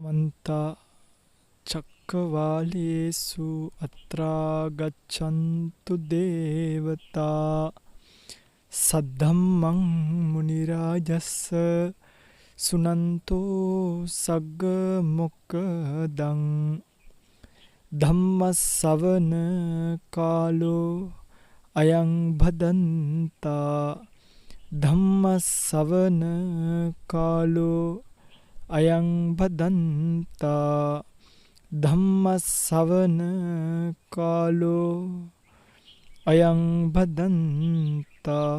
මන්තා චක්කවාලේසු අත්‍රා ගච්ඡන්තු දේවතා සද්ධම්මං මුනි රාජස්ස සුනන්තෝ සග්ග මොක්ඛදං ධම්මස්සවන කාලෝ අයං භදන්තා ධම්මස්සවන කාලෝ අයං භදන්තා ධම්මස්සවන කාලෝ අයං භදන්තා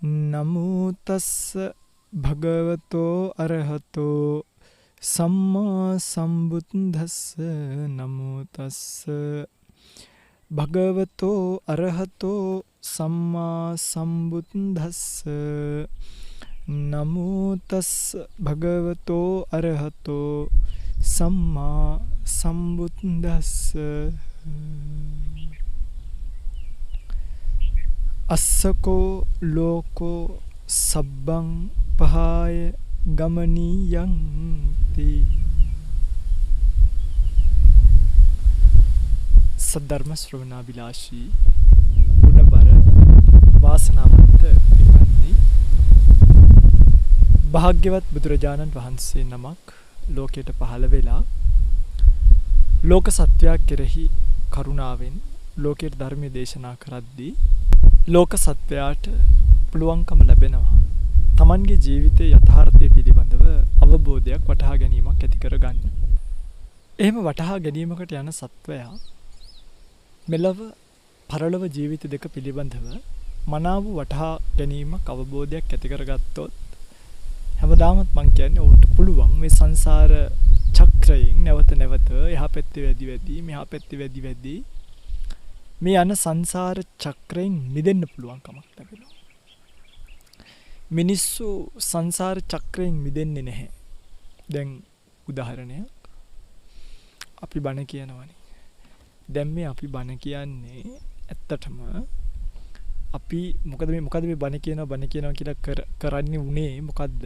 නමෝ තස්ස භගවතෝ අරහතෝ සම්මා සම්බුද්දස්ස නමෝ තස්ස භගවතෝ අරහතෝ සම්මා සම්බුද්දස්ස නමෝ තස්ස භගවතෝ අරහතෝ සම්මා සම්බුද්දස්ස අස්සකෝ ලෝකෝ සබ්බං පහාය ගමනීයං තී සද්ධර්ම ශ්‍රවණාබිලාෂී ගුණබර වාසනාවන්ත පින්වත්නි, භාග්‍යවත් බුදුරජාණන් වහන්සේ නමක් ලෝකයට පහළ වෙලා ලෝක සත්වයා කෙරෙහි කරුණාවෙන් ලෝකයට ධර්මය දේශනා කරද්දී ලෝක සත්වයාට පුළුවන්කම ලැබෙනවා තමන්ගේ ජීවිතයේ යථාර්ථය පිළිබඳව අවබෝධයක් වටහා ගැනීමක් ඇති කරගන්න. එහෙම වටහා ගැනීමකට යන සත්වයා මෙලව පරලොව ජීවිත දෙක පිළිබඳව මනාව වටහා ගැනීමක් අවබෝධයක් ඇති කරගත්තොත් හැමදාමත් මං කියන්නේ උන්ට පුළුවන් මේ සංසාර චක්‍රයෙන් නැවත නැවත එහා පැත්තේ වැඩි මෙහා පැත්තේ වැඩි මේ යන සංසාර චක්‍රයෙන් මිදෙන්න පුළුවන් කමක් ලැබෙනවා. මිනිස්සු සංසාර චක්‍රයෙන් මිදෙන්නේ නැහැ. දැන් උදාහරණයක් අපි බණ කියනවනේ. දැන් මේ අපි බණ කියන්නේ ඇත්තටම අපි මොකද මේ බණ කියනවා කියලා කරන්නේ උනේ මොකද්ද?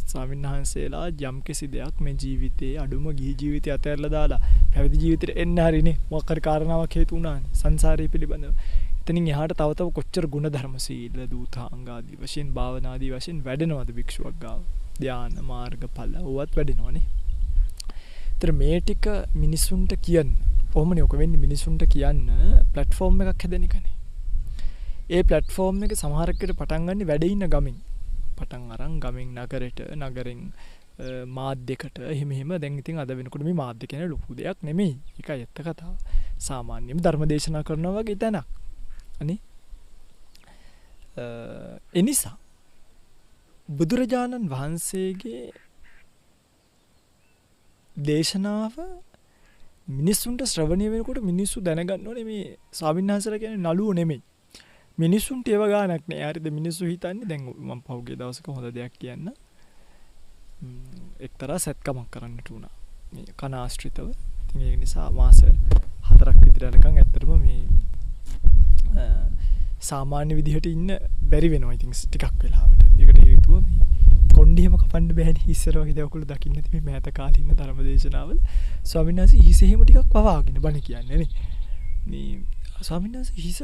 ස්වාමීන් වහන්සේලා යම්කිසි දෙයක් මේ ජීවිතේ අඩුම ගිහි ජීවිතය අතහැරලා දාලා පැවිදි ජීවිතේට එන්න හරිනේ. මොකක් හරි කාරණාවක් හේතු වුණානේ සංසාරය පිළිබඳව. එතනින් එහාට තව කොච්චර ගුණ ධර්ම සීල දූතාංග ආදී වශයෙන් භාවනා ආදී වශයෙන් වැඩෙනවද භික්ෂුවක් ගාව? ධාන මාර්ගඵල ඕවත් වැඩෙනවනේ. ඒතර මේ ටික මිනිසුන්ට කියන්න. කොහොමනේ ඔක වෙන්නේ? මිනිසුන්ට කියන්න ප්ලැට්ෆෝම් එකක් හැදෙන එකනේ. ඒ ප්ලැට්ෆෝම් එක සමහරකට පටන් ගන්න වැඩ ඉන්න ගමින්. පටන් අරන් ගමින් නගරෙට, නගරෙන් මාධ්‍යකට එහෙම දැන් ඉතින් අද වෙනකොට මේ මාධ්‍ය කියන ලොකු දෙයක් නෙමෙයි. ඒකයි ඇත්ත කතාව. සාමාන්‍යයෙන් ධර්ම දේශනා කරනවා වගේ තැනක්. අනේ එනිසා බුදුරජාණන් වහන්සේගේ දේශනාව මිනිස්සුන්ට ශ්‍රවණය වෙනකොට මිනිස්සු දැනගන්න ඕනේ මේ ස්වාමීන් වහන්සේලා කියන්නේ නළුවෝ නෙමෙයි. මිනිස්සුන්ට ඒව ගානක් නෑ. හරිද? මිනිස්සු හිතන්නේ දැන් මම පහුගිය දවසක හොඳ දෙයක් කියන්න. එක්තරා සැත්කමක් කරන්නට උනා. මේ කන ආශ්‍රිතව. ඉතින් ඒක නිසා මාස 4ක් විතර යනකම් ඇත්තටම මේ සාමාන්‍ය විදිහට ඉන්න බැරි වෙනවා. ඉතින් ටිකක් වෙලාවට. ඒකට හේතුව මේ කොණ්ඩියම කපන්න බෑනේ. ඉස්සර වගේ දේවල් දකින්න නැති මේ මෑත කාලේ ඉන්න ධර්මදේශනාවල ස්වාමීන් වහන්සේ හිස එහෙම ටිකක් වවාගෙන බණ කියන්නේ නේ. මේ ස්වාමීන් වහන්සේ හිස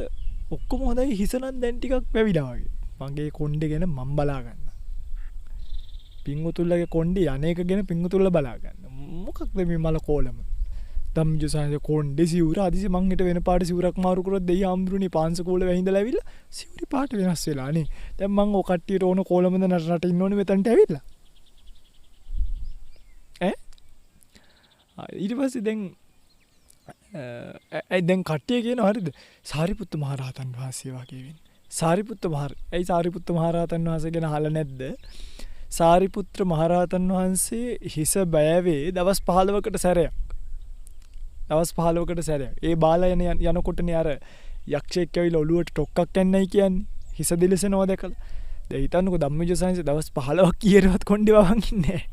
ඔක්කොම හොඳයි, හිස නම් දැන් ටිකක් වැවිලා වගේ. මගේ කොණ්ඩේ ගැන මම බලා ගන්න. පිංගුතුල්ලගේ කොණ්ඩේ අනේක ගැන පිංගුතුල්ල බලා ගන්න. මොකක්ද මේ මල කෝලම? ධම්මජසාරේ කොණ්ඩේ සිවුර අදිසි මං හිට වෙන පාට සිවුරක් මාරු කරොත් දෙයි ආම්ඳුරුනේ පාංශ කෝල වැහිඳලා ඇවිල්ලා සිවුරි පාට වෙනස් වෙලා නේ. දැන් මං ඔය කට්ටියට ඕන කෝලමද නට ඉන්න ඕනේ මෙතනට ඇවිල්ලා. ඊට පස්සේ දැන් කට්ටිය කියනවා හරිද? සාරිපුත්ත මහරහතන් වහන්සේ වගේ වෙන්නේ. සාරිපුත්ත මහරහතන් වහන්සේ ගැන අහලා නැද්ද? සාරිපුත්‍ර මහරහතන් වහන්සේ හිස බෑවේ දවස් 15කට සැරයක්. ඒ බාලා යනකොටනේ අර යක්ෂයෙක් ඇවිල්ලා ඔළුවට ටොක්ක්ක් යන්නයි කියන්නේ. හිස දිලිසෙනවා දැකලා. දැන් හිතන්නකෝ ධම්මජසාරේ දවස් 15ක් කීරවත් කොණ්ඩේ වවන් ඉන්නේ නැහැ.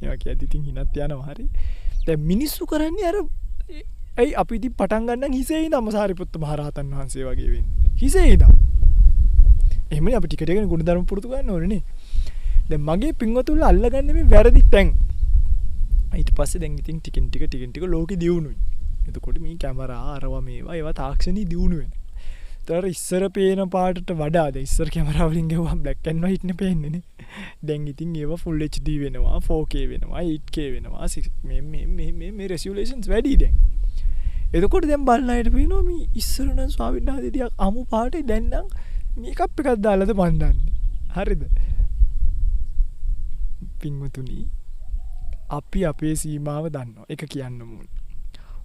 මේවා කියද්දි ඉතින් හිනත් යනවා හරි. දැන් මිනිස්සු කරන්නේ අර ඇයි අපි ඉතින් පටන් ගන්න හිසේ ඉඳන්ම සාරිපුත්ත මහරහතන් වහන්සේ වගේ වෙන්නේ. හිසේ ඉඳන්. එහෙමනේ අපි ටික ටික ගුණ ධර්ම පුරුදු ගන්න ඕනේ නේ. දැන් මගේ පින්වතුන්ලා අල්ලගන්නේ මේ වැරදි තැන්. ඊට පස්සේ දැන් ඉතින් ටිකෙන් ටික ලෝකෙ දියුණුයි. එතකොට මේ කැමරා අරවා මේවා ඒවා තාක්ෂණي දියුණු වෙනවා. ඒතර ඉස්සර පේන පාටට වඩා දැන් ඉස්සර කැමරා වලින් ගෙවුවා බ්ලැක් ඇන්ඩ් වයිට් නේ පේන්නේ නේ. දැන් ඉතින් ඒවා ෆුල් HD වෙනවා 4K වෙනවා 8K වෙනවා මේ රෙසොලියුෂන්ස් වැඩි දැන්. එතකොට දැන් බලන අයට පේනවා මේ ඉස්සර නම් ස්වාමීන් වහන්සේ ටිකක් අමු පාටේ දැන් නම් මේකප් එකක් දාලාද මන්දන්නේ. හරිද? පින්වතුනි අපි අපේ සීමාව දන්නවා. ඒක කියන්න ඕනේ.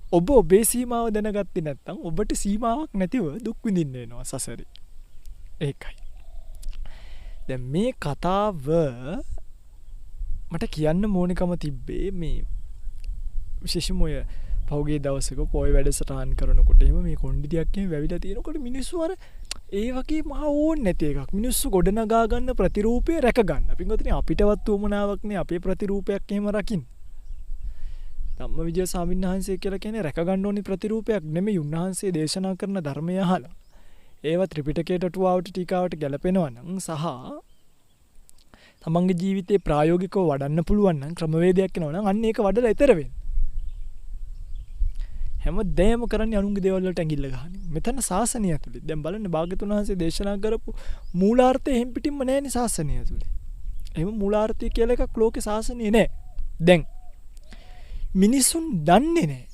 ඔබ ඔබේ සීමාව දැනගත්තේ නැත්නම් ඔබට සීමාවක් නැතිව දුක් විඳින්න වෙනවා සසරේ. ඒකයි. දැන් මේ කතාව මට කියන්න ඕනිකම තිබ්බේ මේ විශේෂම ඔය පහුගිය දවසක පොය වැඩසටහන් කරනකොට එහෙම මේ කොණ්ඩිතියක් එහෙම වැවිලා තියෙනකොට මිනිස්සු අර ඒ වගේ මහ ඕන් නැති එකක් මිනිස්සු ගොඩනගා ගන්න ප්‍රතිරූපය රැක ගන්න. පින්වතුනි අපිටවත් උමනාවක් නේ අපේ ප්‍රතිරූපයක් එහෙම රකින්න. ධම්මවිජය ස්වාමීන් වහන්සේ කියලා කියන්නේ රැක ගන්න ඕනි ප්‍රතිරූපයක් නෙමෙයි. උන්වහන්සේ දේශනා කරන ධර්මය අහලා ඒවා ත්‍රිපිටකයට අටුවාවට ටීකාවට ගැලපෙනවා නම් සහ තමන්ගේ ජීවිතේ ප්‍රායෝගිකව වඩන්න පුළුවන් නම් ක්‍රමවේදයක් වෙනවා නම් අන්න ඒක වඩලා ඊතර වෙන්න. හැමදේම කරන්නේ අනුන්ගේ දේවල් වලට ඇඟිල්ල ගහන්නේ. මෙතන සාසනය ඇතුලේ. දැන් බලන්න භාග්‍යතුන් වහන්සේ දේශනා කරපු මූලාර්ථය එහෙම් පිටින්ම නැහැනේ සාසනය ඇතුලේ. එහෙම මූලාර්ථය කියලා එකක් ලෝකේ සාසනයේ නැහැ. දැන් මිනිසුන් දන්නේ නැහැ.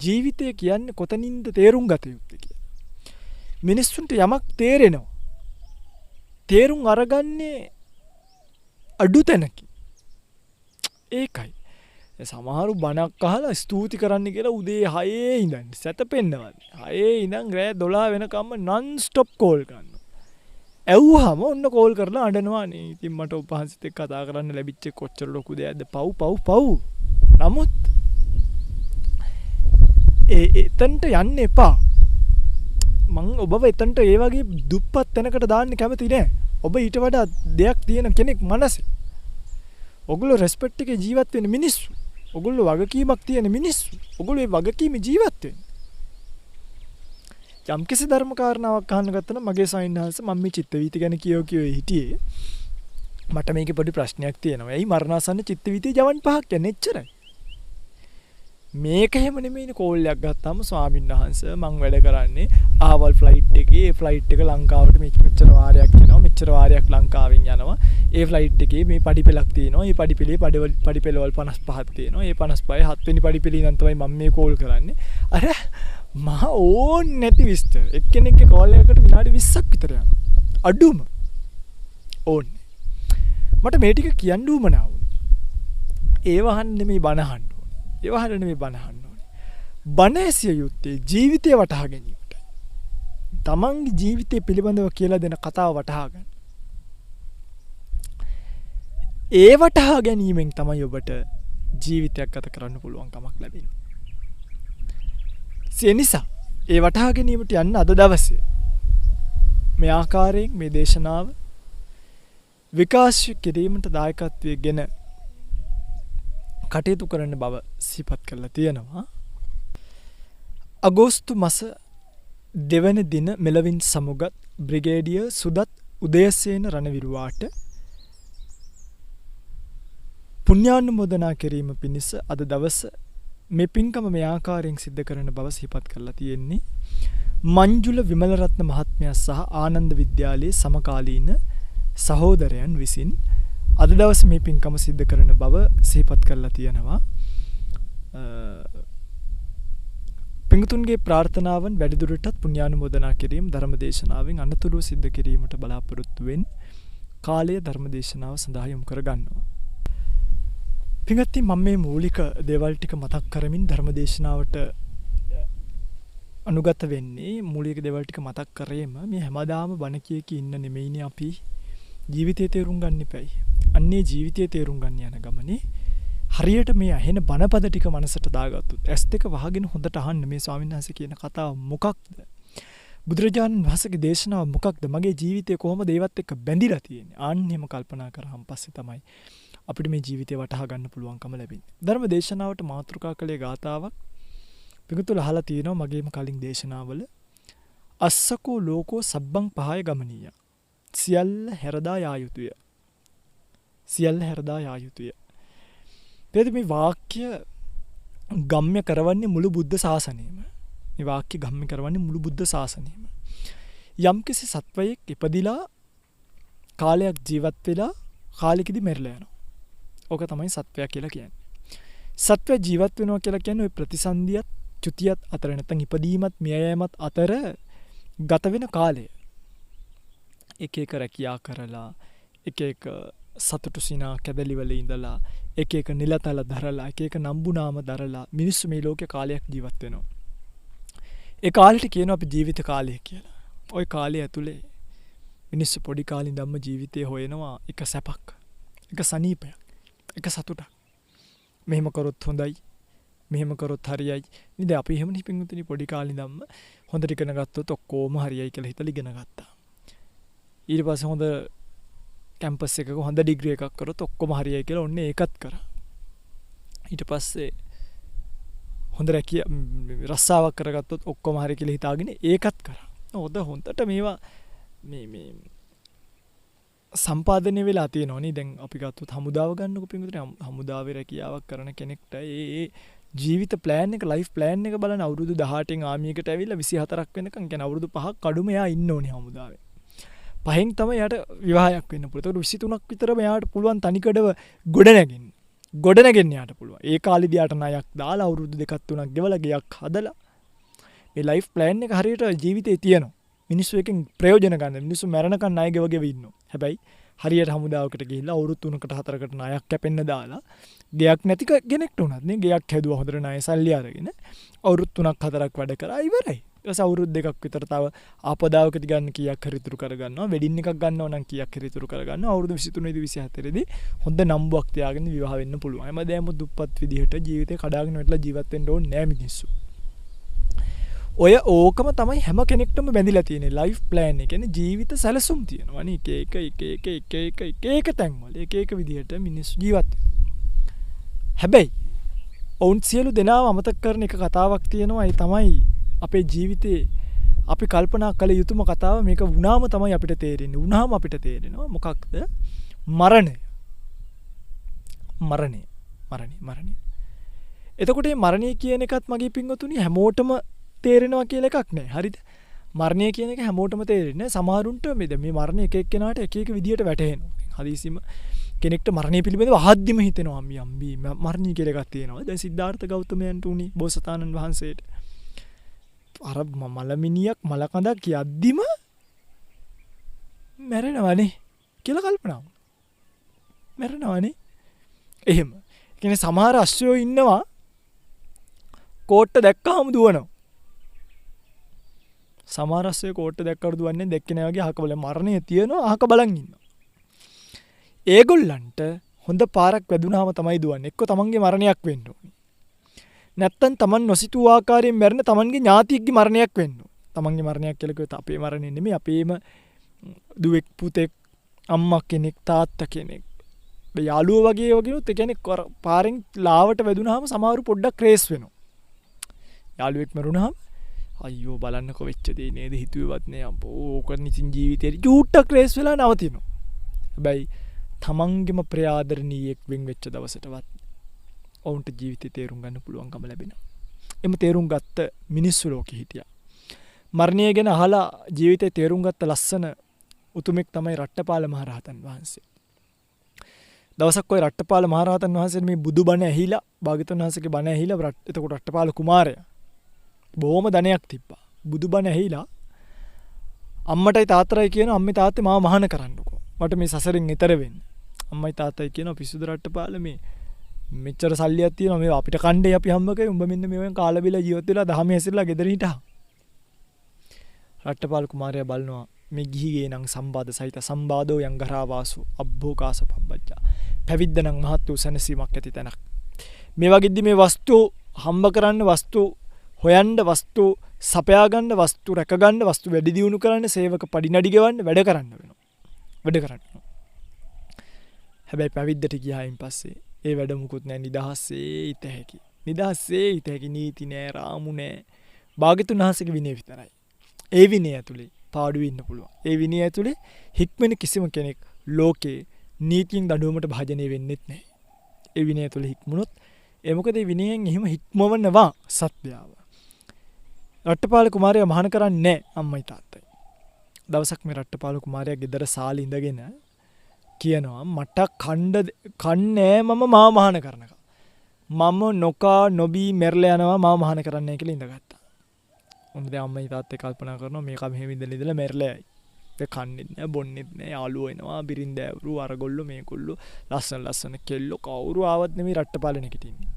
ජීවිතය කියන්නේ කොතනින්ද තේරුම් ගත යුත්තේ කියලා. මිනිස්සුන්ට යමක් තේරෙනවා. තේරුම් අරගන්නේ අඩු තැනකින්. ඒකයි. සමහරු බණක් අහලා ස්තුති කරන්න කියලා උදේ 6 ඉඳන් සැතපෙන්නවත්. 6 ඉඳන් රෑ 12 වෙනකම්ම non stop කෝල් කරනවා. ඇව්වහම ඔන්න කෝල් කරලා අඬනවා නේ. ඉතින් මට උපහාසිත එක්ක කතා කරන්න ලැබිච්ච කොච්චර ලොකු දෙයක්ද පව්. නමුත් එතනට යන්න එපා. මං ඔබව එතනට ඒ වගේ දුප්පත් තැනකට දාන්න කැමති නෑ. ඔබ ඊට වඩා දෙයක් තියෙන කෙනෙක් මනසේ. ඔගොල්ලෝ රෙස්පෙක්ට් එකේ ජීවත් වෙන මිනිස්සු. ඔගොල්ලෝ වගකීමක් තියෙන මිනිස්සු. ඔගොල්ලෝ ඒ වගකීම ජීවත් වෙන්න. යම් කිසි ධර්ම කාරණාවක් අහන්න ගත්තා නම් මගේ සයින්හල්ස මම මේ චිත්ත වීති ගැන කියෝ හිටියේ. මට මේකේ පොඩි ප්‍රශ්නයක් තියෙනවා. එයි මරණාසන්න චිත්ත වීතිය ජවන් 5ක් කියන්නේ එච්චරයි. මේක එහෙම නෙමෙයිනේ කෝල් එකක් ගත්තාම ස්වාමීන් වහන්සේ මං වැඩ කරන්නේ ආවල් ෆ්ලයිට් එකේ ඒ ෆ්ලයිට් එක ලංකාවට මෙච්චර වාරයක් යනවා මෙච්චර වාරයක් ලංකාවෙන් යනවා ඒ ෆ්ලයිට් එකේ මේ පඩිපෙලක් තියෙනවා ඒ පඩිපෙලේ පඩිපෙලවල් 55ක් තියෙනවා ඒ 55 හත්වෙනි පඩිපෙලේ ඉඳන් තමයි මම මේ කෝල් කරන්නේ අර මහ ඕන් නැති විස්තර එක්කෙනෙක්ගේ කෝල් එකකට විනාඩි 20ක් විතර යනවා අඩුම ඕන්නේ මට මේ ටික කියන්න උවමනා වුණේ ඒ වහන්න නෙමෙයි බණ අහන්න ඒ වහන්න නෙමෙයි බණ අහන්න ඕනේ බණ ඇසිය යුත්තේ ජීවිතය වටහා ගැනීමටයි තමන්ගේ ජීවිතය පිළිබඳව කියලා දෙන කතාව වටහා ගන්න ඒ වටහා ගැනීමෙන් තමයි ඔබට ජීවිතයක් ගත කරන්න පුළුවන් කමක් ලැබෙන්නේ ඒ නිසා ඒ වටහා ගැනීමට යන්න අද දවසේ මේ ආකාරයෙන් මේ දේශනාව විකාශය කිරීමට දායකත්වයේ ගෙන කටයුතු කරන්න බව සිහිපත් කරලා තියෙනවා. අගෝස්තු මාස 2 වෙනි දින මෙලවින් සමුගත් බ්‍රිගේඩියර් සුදත් උදයසේන රණවිරුවාට පුණ්‍යානුමෝදනා කිරීම පිණිස අද දවස මේ පින්කම මේ ආකාරයෙන් සිද්ධ කරන බව සිහිපත් කරලා තියෙන්නේ. මංජුල විමලරත්න මහත්මයා සහ ආනන්ද විද්‍යාලයේ සමකාලීන සහෝදරයන් විසින් අද දවස් මේ පින්කම සිද්ධ කරන බව සිහිපත් කරලා තියෙනවා. පින්තුන්ගේ ප්‍රාර්ථනාවන් වැඩිදුරටත් පුණ්‍යානුමෝදනා කිරීම ධර්මදේශනාවෙන් අනතුරු සිද්ධ කිරීමට බලාපොරොත්තු වෙන කාලය ධර්මදේශනාව සඳහා යොමු කර ගන්නවා. පින්වත්නි මම මේ මූලික දේවල් ටික මතක් කරමින් ධර්මදේශනාවට අනුගත වෙන්නේ මූලික දේවල් ටික මතක් කරේම මේ හැමදාම බණ කියකී ඉන්න නෙමෙයිනේ අපි ජීවිතය තේරුම් ගන්න එපයි. අන්නේ ජීවිතය තේරුම් ගන්න යන ගමනේ හරියට මේ ඇහෙන බණපද ටික මනසට දාගත්තොත් ඇස් දෙක වහගෙන හොඳට අහන්න මේ ස්වාමීන් වහන්සේ කියන කතාව මොකක්ද? බුදුරජාණන් වහන්සේගේ දේශනාව මොකක්ද? මගේ ජීවිතය කොහොමද ඒවත් එක්ක බැඳිලා තියෙන්නේ? ආන්නෙම කල්පනා කරාම පස්සේ තමයි අපිට මේ ජීවිතය වටහා ගන්න පුළුවන්කම ලැබෙන්නේ. ධර්ම දේශනාවට මාතෘකා කළේ ගාතාවක් පිටුතුල අහලා තියෙනවා මගේම කලින් දේශනාවල අස්සකෝ ලෝකෝ සබ්බං පහය ගමනීය සියල්ල හැරදා යා යුතුය. සියල්ල හැරදා යා යුතුය. තේද මේ වාක්‍ය ගම්ම්‍ය කරවන්නේ මුළු බුද්ධ ශාසනයම. මේ වාක්‍ය ගම්ම්‍ය කරවන්නේ මුළු බුද්ධ ශාසනයම. යම්කිසි සත්වයෙක් ඉපදිලා කාලයක් ජීවත් වෙලා කාලෙකදී මැරිලා යනවා. ඕක තමයි සත්වයා කියලා කියන්නේ. සත්වයා ජීවත් වෙනවා කියලා කියන්නේ ওই ප්‍රතිසන්දියත් චුතියත් අතර නැත්නම් ඉපදීමත් මියයෑමත් අතර ගත වෙන කාලය. එක එක රැකියා කරලා එක එක සතුටු සිනා කැදලිවල ඉඳලා එක එක නිලතල දරලා එක එක නම්බුනාම දරලා මිනිස්සු මේ ලෝකේ කාලයක් ජීවත් වෙනවා. ඒ කාලෙට කියනවා අපි ජීවිත කාලය කියලා. ওই කාලය ඇතුලේ මිනිස්සු පොඩි කාලේ ඉඳන්ම ජීවිතේ හොයනවා එක සැපක්, එක සනීපයක්, එක සතුටක්. මෙහෙම කරොත් හොඳයි, මෙහෙම කරොත් හරියයි. නේද? අපි එහෙම නිපින්තුනි පොඩි කාලේ ඉඳන්ම හොඳට ඉගෙන ගත්තොත් ඔක්කොම හරියයි කියලා හිතලා ඉගෙන ගත්තා. ඊට පස්සේ හොඳ කැම්පස් එකක හොඳ ඩිග්‍රී එකක් කරොත් ඔක්කොම හරියයි කියලා ඔන්න ඒකත් කරා. ඊට පස්සේ හොඳ රස්සාවක් කරගත්තොත් ඔක්කොම හරි කියලා හිතාගෙන ඒකත් කරා. හොඳට මේවා මේ සම්පාදනය වෙලා තියෙනවනේ. දැන් අපි ගත්තොත් හමුදාව ගන්නකො පින්විතනේ, හමුදාවේ රැකියාවක් කරන කෙනෙක්ට ඒ ජීවිත ප්ලෑන් එක, ලයිෆ් ප්ලෑන් එක බලන අවුරුදු 18න් ආමියකට ඇවිල්ලා 24ක් වෙනකන් කියන්නේ අවුරුදු 5ක් කඩුම එයා ඉන්න ඕනේ හමුදාවේ. 5න් තමයි එයාට විවාහයක් වෙන්න පුළුවන්. ඒකට 23ක් විතර එයාට පුළුවන් තනිකඩව ගොඩනැගෙන්න. ගොඩනැගෙන්න යාට පුළුවන්. ඒ කාලෙදී යාට ණයක් දාලා අවුරුදු 2ක් 3ක් ගෙවලා ගයක් හදලා මේ ලයිෆ් ප්ලෑන් එක හරියට ජීවිතේ තියෙනවා. මිනිස්සු එකෙන් ප්‍රයෝජන ගන්න. මිනිස්සු මැරෙනකන් ණය ගෙව ඉන්නවා. හැබැයි හරියට හමුදාවකට ගිහිල්ලා අවුරුදු 3කට 4කට ණයක් කැපෙන්න දාලා ගයක් නැති කෙනෙක්ට උනත් නේ ගයක් හැදුවා හොඳට ණය සල්ලි අරගෙන අවුරුදු 3ක් 4ක් වැඩ කරා ඉවරයි. ඊට අවුරුදු 2ක් විතර තව ආපදාවකදී ගන්න කීයක් හරි ඉතුරු කරගන්නවා. වෙඩින් එකක් ගන්නව නම් කීයක් හරි ඉතුරු කරගන්නවා. අවුරුදු 23 දී 24 දී හොඳ නම්බුවක් තියාගෙන විවාහ වෙන්න පුළුවන්. හැමදේම දුප්පත් විදිහට ජීවිතේ කඩාගෙන වැටලා ජීවත් වෙන්න ඕනේ නෑ මිනිස්සු. ඔය ඕකම තමයි හැම කෙනෙක්ටම බැඳිලා තියෙන්නේ ලයිෆ් ප්ලෑන් එක. කියන්නේ ජීවිත සැලසුම් තියෙනවා නේ. එක තැන්වල එක විදිහට මිනිස්සු ජීවත් වෙනවා. හැබැයි ඔවුන් සියලු දෙනාම අමතක කරන එක කතාවක් තියෙනවා. ඒ තමයි අපේ ජීවිතේ අපි කල්පනා කළ යුතුම කතාව. මේක වුණාම තමයි අපිට තේරෙන්නේ. වුණාම අපිට තේරෙනවා මොකක්ද? මරණය. එතකොට මේ මරණය කියන එකත් මගේ පින්වතුනි හැමෝටම තේරෙනවා කියලා එකක් නෑ. හරිද? මරණය කියන එක හැමෝටම තේරෙන්නේ නෑ. සමහරුන්ට මේ මරණය එක එක්කෙනාට එක එක විදියට වැටහෙනවා. හදිසියෙම කෙනෙක්ට මරණය පිළිබඳව අහද්දිම හිතෙනවා අම්මි මරණය කියලා එකක් තියෙනවා. දැන් සිද්ධාර්ථ ගෞතමයන්ට උනි බෝසතාණන් වහන්සේට අර මලමිනියක් මලකඳක් කියද්දිම මැරෙනවනේ කියලා කල්පනා වුණා. මැරෙනවනේ. එහෙම. ඒ කියන්නේ සමහර අශ්වයෝ ඉන්නවා කෝට්ට දැක්කහම දුවනවා. සමහර අශ්වයෝ කෝට්ට දැක්කට දුවන්නේ දැක්කේ නැහැ වගේ අහක බලන මරණය තියෙනවා අහක බලන් ඉන්නවා. ඒගොල්ලන්ට හොඳ පාරක් වැදුනහම තමයි දුවන්නේ. එක්ක තමන්ගේ මරණයක් වෙන්න ඕනේ. නැත්තම් තමන් නොසිතූ ආකාරයෙන් මැරෙන තමන්ගේ ඥාතියෙක්ගේ මරණයක් වෙන්න ඕනේ. තමන්ගේ මරණයක් කියලා කිව්වොත් අපේ මරණය නෙමෙයි අපේම දුවෙක් පුතෙක් අම්මා කෙනෙක් තාත්තා කෙනෙක් යාළුවෝ වගේ වගේනොත් ඒ කියන්නේ පාරෙන් ලාවට වැදුනහම සමහරු පොඩ්ඩක් ක්‍රේස් වෙනවා. යාළුවෙක් මරුණාම අයියෝ බලන්නකො වෙච්ච දේ නේද හිතුවේවත් නෑ අම්බෝ ඕක නිසින් ජීවිතේ චූට්ටක් ක්‍රේස් වෙලා නවතිනවා. හැබැයි තමන්ගේම ප්‍රියාදරණීයෙක් වෙන් වෙච්ච දවසටවත් ඔවුන්ට ජීවිතේ තේරුම් ගන්න පුළුවන්කම ලැබෙනවා. එමු තේරුම් ගත්ත මිනිස්සු ලෝකෙ හිටියා. මරණය ගැන අහලා ජීවිතේ තේරුම් ගත්ත ලස්සන උතුමෙක් තමයි රට්ටපාල මහරහතන් වහන්සේ. දවසක් ඔය රට්ටපාල මහරහතන් වහන්සේ මේ බුදුබණ ඇහිලා භාග්‍යවතුන් වහන්සේගේ බණ ඇහිලා එතකොට රට්ටපාල කුමාරයා බොහොම ධනයක් තිබ්බා. බුදුබණ ඇහිලා අම්මටයි තාත්තටයි කියන අම්මේ තාත්තේ මාව මහාන කරන්නකෝ. මට මේ සසරෙන් ඈතර වෙන්න. අම්මයි තාත්තයි කියනවා පිසුදු රට්ටපාල මේ මෙච්චර සල්ලියක් තියෙනවා මේ අපිට කණ්ඩේ අපි හම්බකේ උඹ මෙන්න මේවෙන් කාලා බිලා ජීවත් වෙලා දහමේ හැසිරලා ගෙදර හිටා. රට්ටපාල කුමාරයා බලනවා මේ ගිහිගේ නම් සම්බාද සහිත සම්බාදෝ යං ගරාවාසු අබ්බෝකාස පබ්බජ්ජා. පැවිද්ද නම් මහත් වූ සැනසීමක් ඇති තැනක්. මේ වගේදී මේ වස්තු හම්බ කරන්න වස්තු හොයන්න වස්තු සපයා ගන්න වස්තු රැක ගන්න වස්තු වැඩි දියුණු කරන්න සේවක පඩිනඩි ගෙවන්න වැඩ කරන්න වෙනවා. වැඩ කරන්න. හැබැයි පැවිද්දට ගියායින් පස්සේ ඒ වැඩ මුකුත් නැහැ නිදහසේ ඉත හැකි. නිදහසේ ඉත හැකි නීති නැහැ රාමු නැහැ. භාග්‍යතුන් වහන්සේගේ විනය විතරයි. ඒ විනය ඇතුලේ පාඩු වෙන්න පුළුවන්. ඒ විනය ඇතුලේ හික්මෙන කිසිම කෙනෙක් ලෝකේ නීතියෙන් දඬුවමට භාජනය වෙන්නෙත් නැහැ. ඒ විනය තුළ හික්මුණොත් ඒ මොකද ඒ විනයෙන් එහෙම හික්මවනවා සත්‍යාව. රට්ටපාල කුමාරයා මහාන කරන්නේ නැහැ අම්මයි තාත්තයි. දවසක් මේ රට්ටපාල කුමාරයා ගෙදර සාලේ ඉඳගෙන කියනවා මට කන්නේ මම මාව මහාන කරනකම්. මම නොකා නොබී මැරලා යනවා මාව මහාන කරන්නයි කියලා ඉඳගත්තා. මොකද අම්මයි තාත්තයි කල්පනා කරනවා මේක මෙහෙම ඉඳලා මැරලා යයි. ඒ කන්නේත් නෑ බොන්නේත් නෑ යාළුවෝ එනවා බිරින්දෑවරු අරගොල්ලෝ මේගොල්ලෝ ලස්සන කෙල්ලෝ කවුරු ආවත් නෙමෙයි රට්ටපාලේ නැගිටින්නේ.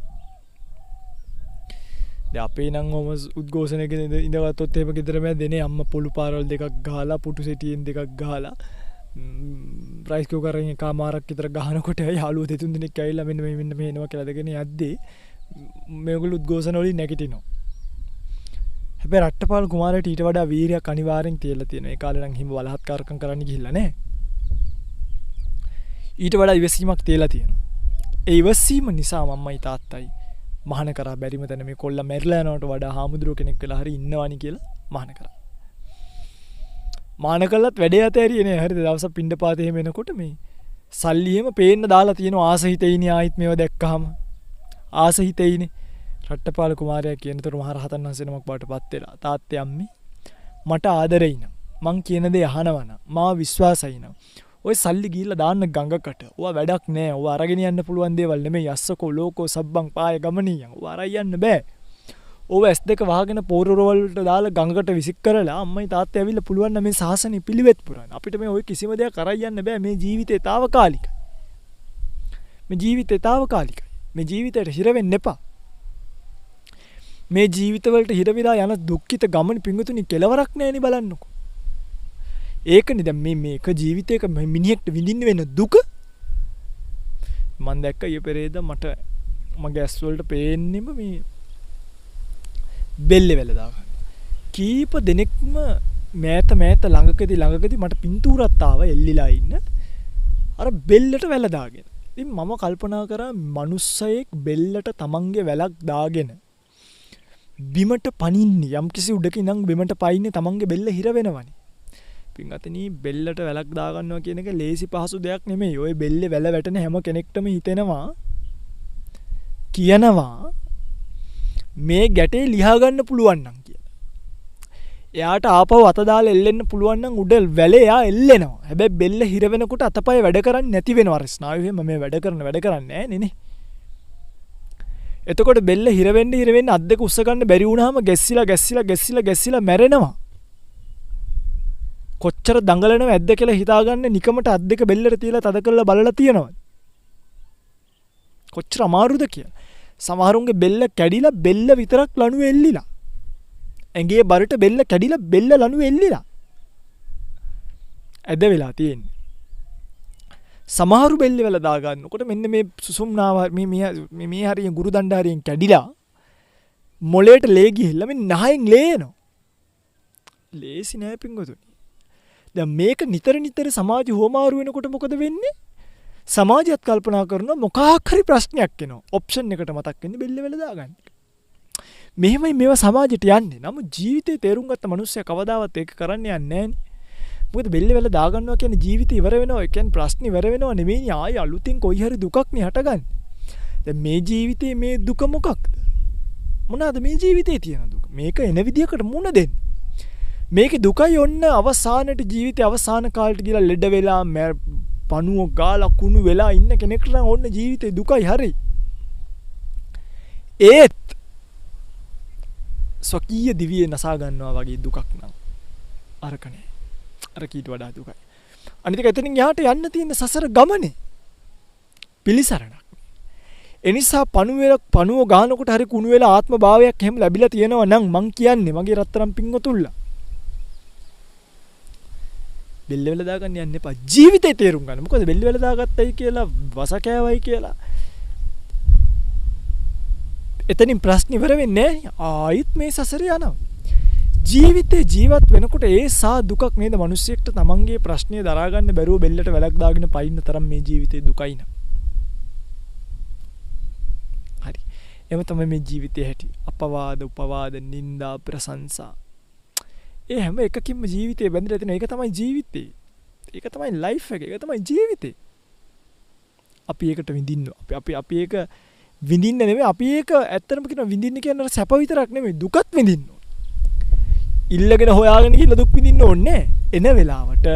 දැන් අපේ නම් ඔම උද්ඝෝෂණයක ඉඳගත්තොත් එහෙම ගෙදර මෑ දෙනේ අම්මා පොළු පාරවල් දෙකක් ගහලා පුටු සෙටියෙන් දෙකක් ගහලා රයිස් කුකරෙන් එකමාරක් විතර ගහනකොට යාළුවෝ දෙතුන් දෙනෙක් ඇවිල්ලා මෙන්න මේනවා කියලා දෙගෙන යද්දී මේගොල්ලෝ උද්ඝෝෂණ වලින් නැගිටිනවා. හැබැයි රට්ටපාල කුමාරයාට ඊට වඩා වීරියක් අනිවාර්යෙන් තියලා තියෙනවා. ඒ කාලේ නම් හිම බලහත්කාරකම් කරන්න ගිහිල්ලා නැහැ. ඊට වඩා ඉවසීමක් තියලා තියෙනවා. ඒ ඉවසීම නිසා මම්මයි තාත්තයි මහාන කරා බැරිම තැන මේ කොල්ලා මැරිලා යනවට වඩා හාමුදුරුවෝ කෙනෙක් වෙලා හරි ඉන්නවනි කියලා මහාන කරා. මහාන කළත් වැඩේ ඇතෑරියේ නෑ. හරිද? දවසක් පින්ඩපාතේ එහෙම එනකොට මේ සල්ලි එහෙම පේන්න දාලා තියෙනවා ආසහිතයිනේ ආයිත් මේව දැක්කහම. ආසහිතයිනේ රට්ටපාල කුමාරයා කියනතර මහ රහතන් වහන්සේ නමක් බාටපත් වෙලා තාත්තේ අම්මේ මට ආදරෙයි නම් මං කියන දේ අහනවා නම් මාව විශ්වාසයි නම් ඔය සල්ලි ගිහිල්ලා දාන්න ගඟකට. ඔවා වැඩක් නෑ. ඔවා අරගෙන යන්න පුළුවන් දේවල් නෙමෙයි. අස්සකෝ ලෝකෝ සබ්බං පාය ගමනියන්. ඔවා අරයි යන්න බෑ. ඔවා S2 වහගෙන පෝරරවල් වලට දාලා ගඟකට විසික් කරලා අම්මයි තාත්තේ ඇවිල්ලා පුළුවන් නම් මේ සාසනෙ පිළිවෙත් පුරන්න. අපිට මේ ඔය කිසිම දෙයක් අරයි යන්න බෑ. මේ ජීවිතේ తాවකාලිකයි. මේ ජීවිතේ තාවකාලිකයි. මේ ජීවිතයට හිර වෙන්න එපා. මේ ජීවිතවලට හිර වෙලා යන දුක්ඛිත ගමන පිංගුතුනි කෙලවරක් නැහෙනි බලන්නකෝ. ඒකනේ දැන් මේක ජීවිතයක මිනිහෙක්ට විඳින්න වෙන දුක මම දැක්ක ඊයේ පෙරේද මට මගේ ඇස් වලට පේන්නෙම මේ බෙල්ලේ වැල දාගන්න. කීප දෙනෙක්ම මෑත ළඟකදී මට පින්තූරක් ආවා එල්ලිලා ඉන්න. අර බෙල්ලට වැල දාගෙන. ඉතින් මම කල්පනා කරා මනුස්සයෙක් බෙල්ලට තමන්ගේ වැලක් දාගෙන බිමට පනින්නේ යම්කිසි උඩක ඉඳන් බිමට පයින්නේ තමන්ගේ බෙල්ල හිර වෙනවනේ. පින්වත්නි බෙල්ලට වැලක් දාගන්නවා කියන එක ලේසි පහසු දෙයක් නෙමෙයි. ඔය බෙල්ලේ වැල වැටෙන හැම කෙනෙක්ටම හිතෙනවා කියනවා මේ ගැටේ ලියා ගන්න පුළුවන් නම් කියලා. එයාට ආපහු අත දාලා එල්ලෙන්න පුළුවන් නම් උඩ වැලේ එයා එල්ලෙනවා. හැබැයි බෙල්ල හිර වෙනකොට අතපය වැඩ කරන්නේ නැති වෙනවා. අර ස්නායු හැම මේ වැඩ කරන්නේ නැහැ නේ. එතකොට බෙල්ල හිර වෙන්න අත් දෙක උස්ස ගන්න බැරි වුණාම ගැස්සිලා මැරෙනවා. කොච්චර දඟලනව ඇද්ද කියලා හිතාගන්න නිකමට අත් දෙක බෙල්ලට තියලා තද කරලා බලලා තියෙනවා. කොච්චර අමාරුද කියලා. සමහරුන්ගේ බෙල්ල කැඩිලා බෙල්ල විතරක් ලණුවේ එල්ලිලා. ඇඟේ බරට බෙල්ල කැඩිලා බෙල්ල ලණුවේ එල්ලිලා. ඇද වෙලා තියෙන්නේ. සමහරු බෙල්ල වල දා ගන්නකොට මෙන්න මේ සුසුම්නාව මේ හරිය ගුරු දණ්ඩාරියෙන් කැඩිලා මොලේට ලේ ගිහිල්ලා මේ නහයෙන් ලේ එනවා. ලේසි නෑ පිංගුතුනි. දැන් මේක නිතර සමාජ හොමාරු වෙනකොට මොකද වෙන්නේ? සමාජයත් කල්පනා කරනවා මොකක් හරි ප්‍රශ්නයක් එනවා. ඔප්ෂන් එකට මතක් වෙන්නේ බෙල්ල වල දාගන්න. මෙහෙමයි මේවා සමාජයට යන්නේ. නමුත් ජීවිතේ තේරුම් ගත්ත මිනිස්සයා කවදාවත් ඒක කරන්න යන්නේ නෑනේ. මොකද බෙල්ල වල දාගන්නවා කියන්නේ ජීවිතේ ඉවර වෙනවා. ඒ කියන්නේ ප්‍රශ්න ඉවර වෙනවා නෙමෙයි ආයෙ අලුතින් කොයි හරි දුකක් නේ හටගන්නේ. දැන් මේ ජීවිතේ මේ දුක මොකක්ද? මොනවාද මේ ජීවිතේ තියෙන දුක? මේක එන විදියකට මුණ දෙන්න. මේකේ දුකයි ඔන්න අවසානට ජීවිතේ අවසාන කාලෙට ගිහලා ලෙඩ වෙලා පණුව ගාලා කුණු වෙලා ඉන්න කෙනෙක්ට නම් ඔන්න ජීවිතේ දුකයි හරි. ඒත් ස්වකීය දිවියේ නසා ගන්නවා වගේ දුකක් නම් අරක නෑ. අර කීට වඩා දුකයි. අනිත් එක එතනින් යහට යන්න තියෙන සසර ගමනේ පිලිසරණක්. එනිසා පණුව ගානකොට හරි කුණු වෙලා ආත්ම භාවයක් එහෙම ලැබිලා තියෙනවා නම් මං කියන්නේ මගේ රත්තරන් පිංගොතුල්ලා. බෙල්ල වල දාගන්න යන්න එපා. ජීවිතේ තේරුම් ගන්න. මොකද බෙල්ල වල දාගත්තයි කියලා වස කෑවයි කියලා එතනින් ප්‍රශ්න ඉවර වෙන්නේ නැහැ. ආයිත් මේ සසරේ යනවා. ජීවිතේ ජීවත් වෙනකොට ඒ සා දුකක් නේද මිනිස්සෙක්ට තමන්ගේ ප්‍රශ්නේ දරා ගන්න බැරුව බෙල්ලට වැලක් දාගෙන පයින්න තරම් මේ ජීවිතේ දුකයි න ะ. හරි. එම තමයි මේ ජීවිතේ හැටි. අපවාද, උපවාද, නිന്ദා, ප්‍රශංසා. ඒ හැම එකකින්ම ජීවිතේ බැඳලා තියෙන එක තමයි ජීවිතේ. ඒක තමයි ලයිෆ් එක. ඒක තමයි ජීවිතේ. අපි ඒකට විඳින්න. අපි ඒක විඳින්න නෙමෙයි අපි ඒක ඇත්තටම කියන විඳින්න කියන සැප විතරක් නෙමෙයි දුකත් විඳින්න ඕනේ. ඉල්ලගෙන හොයාගෙන ගිහලා දුක් විඳින්න ඕනේ. එන වෙලාවට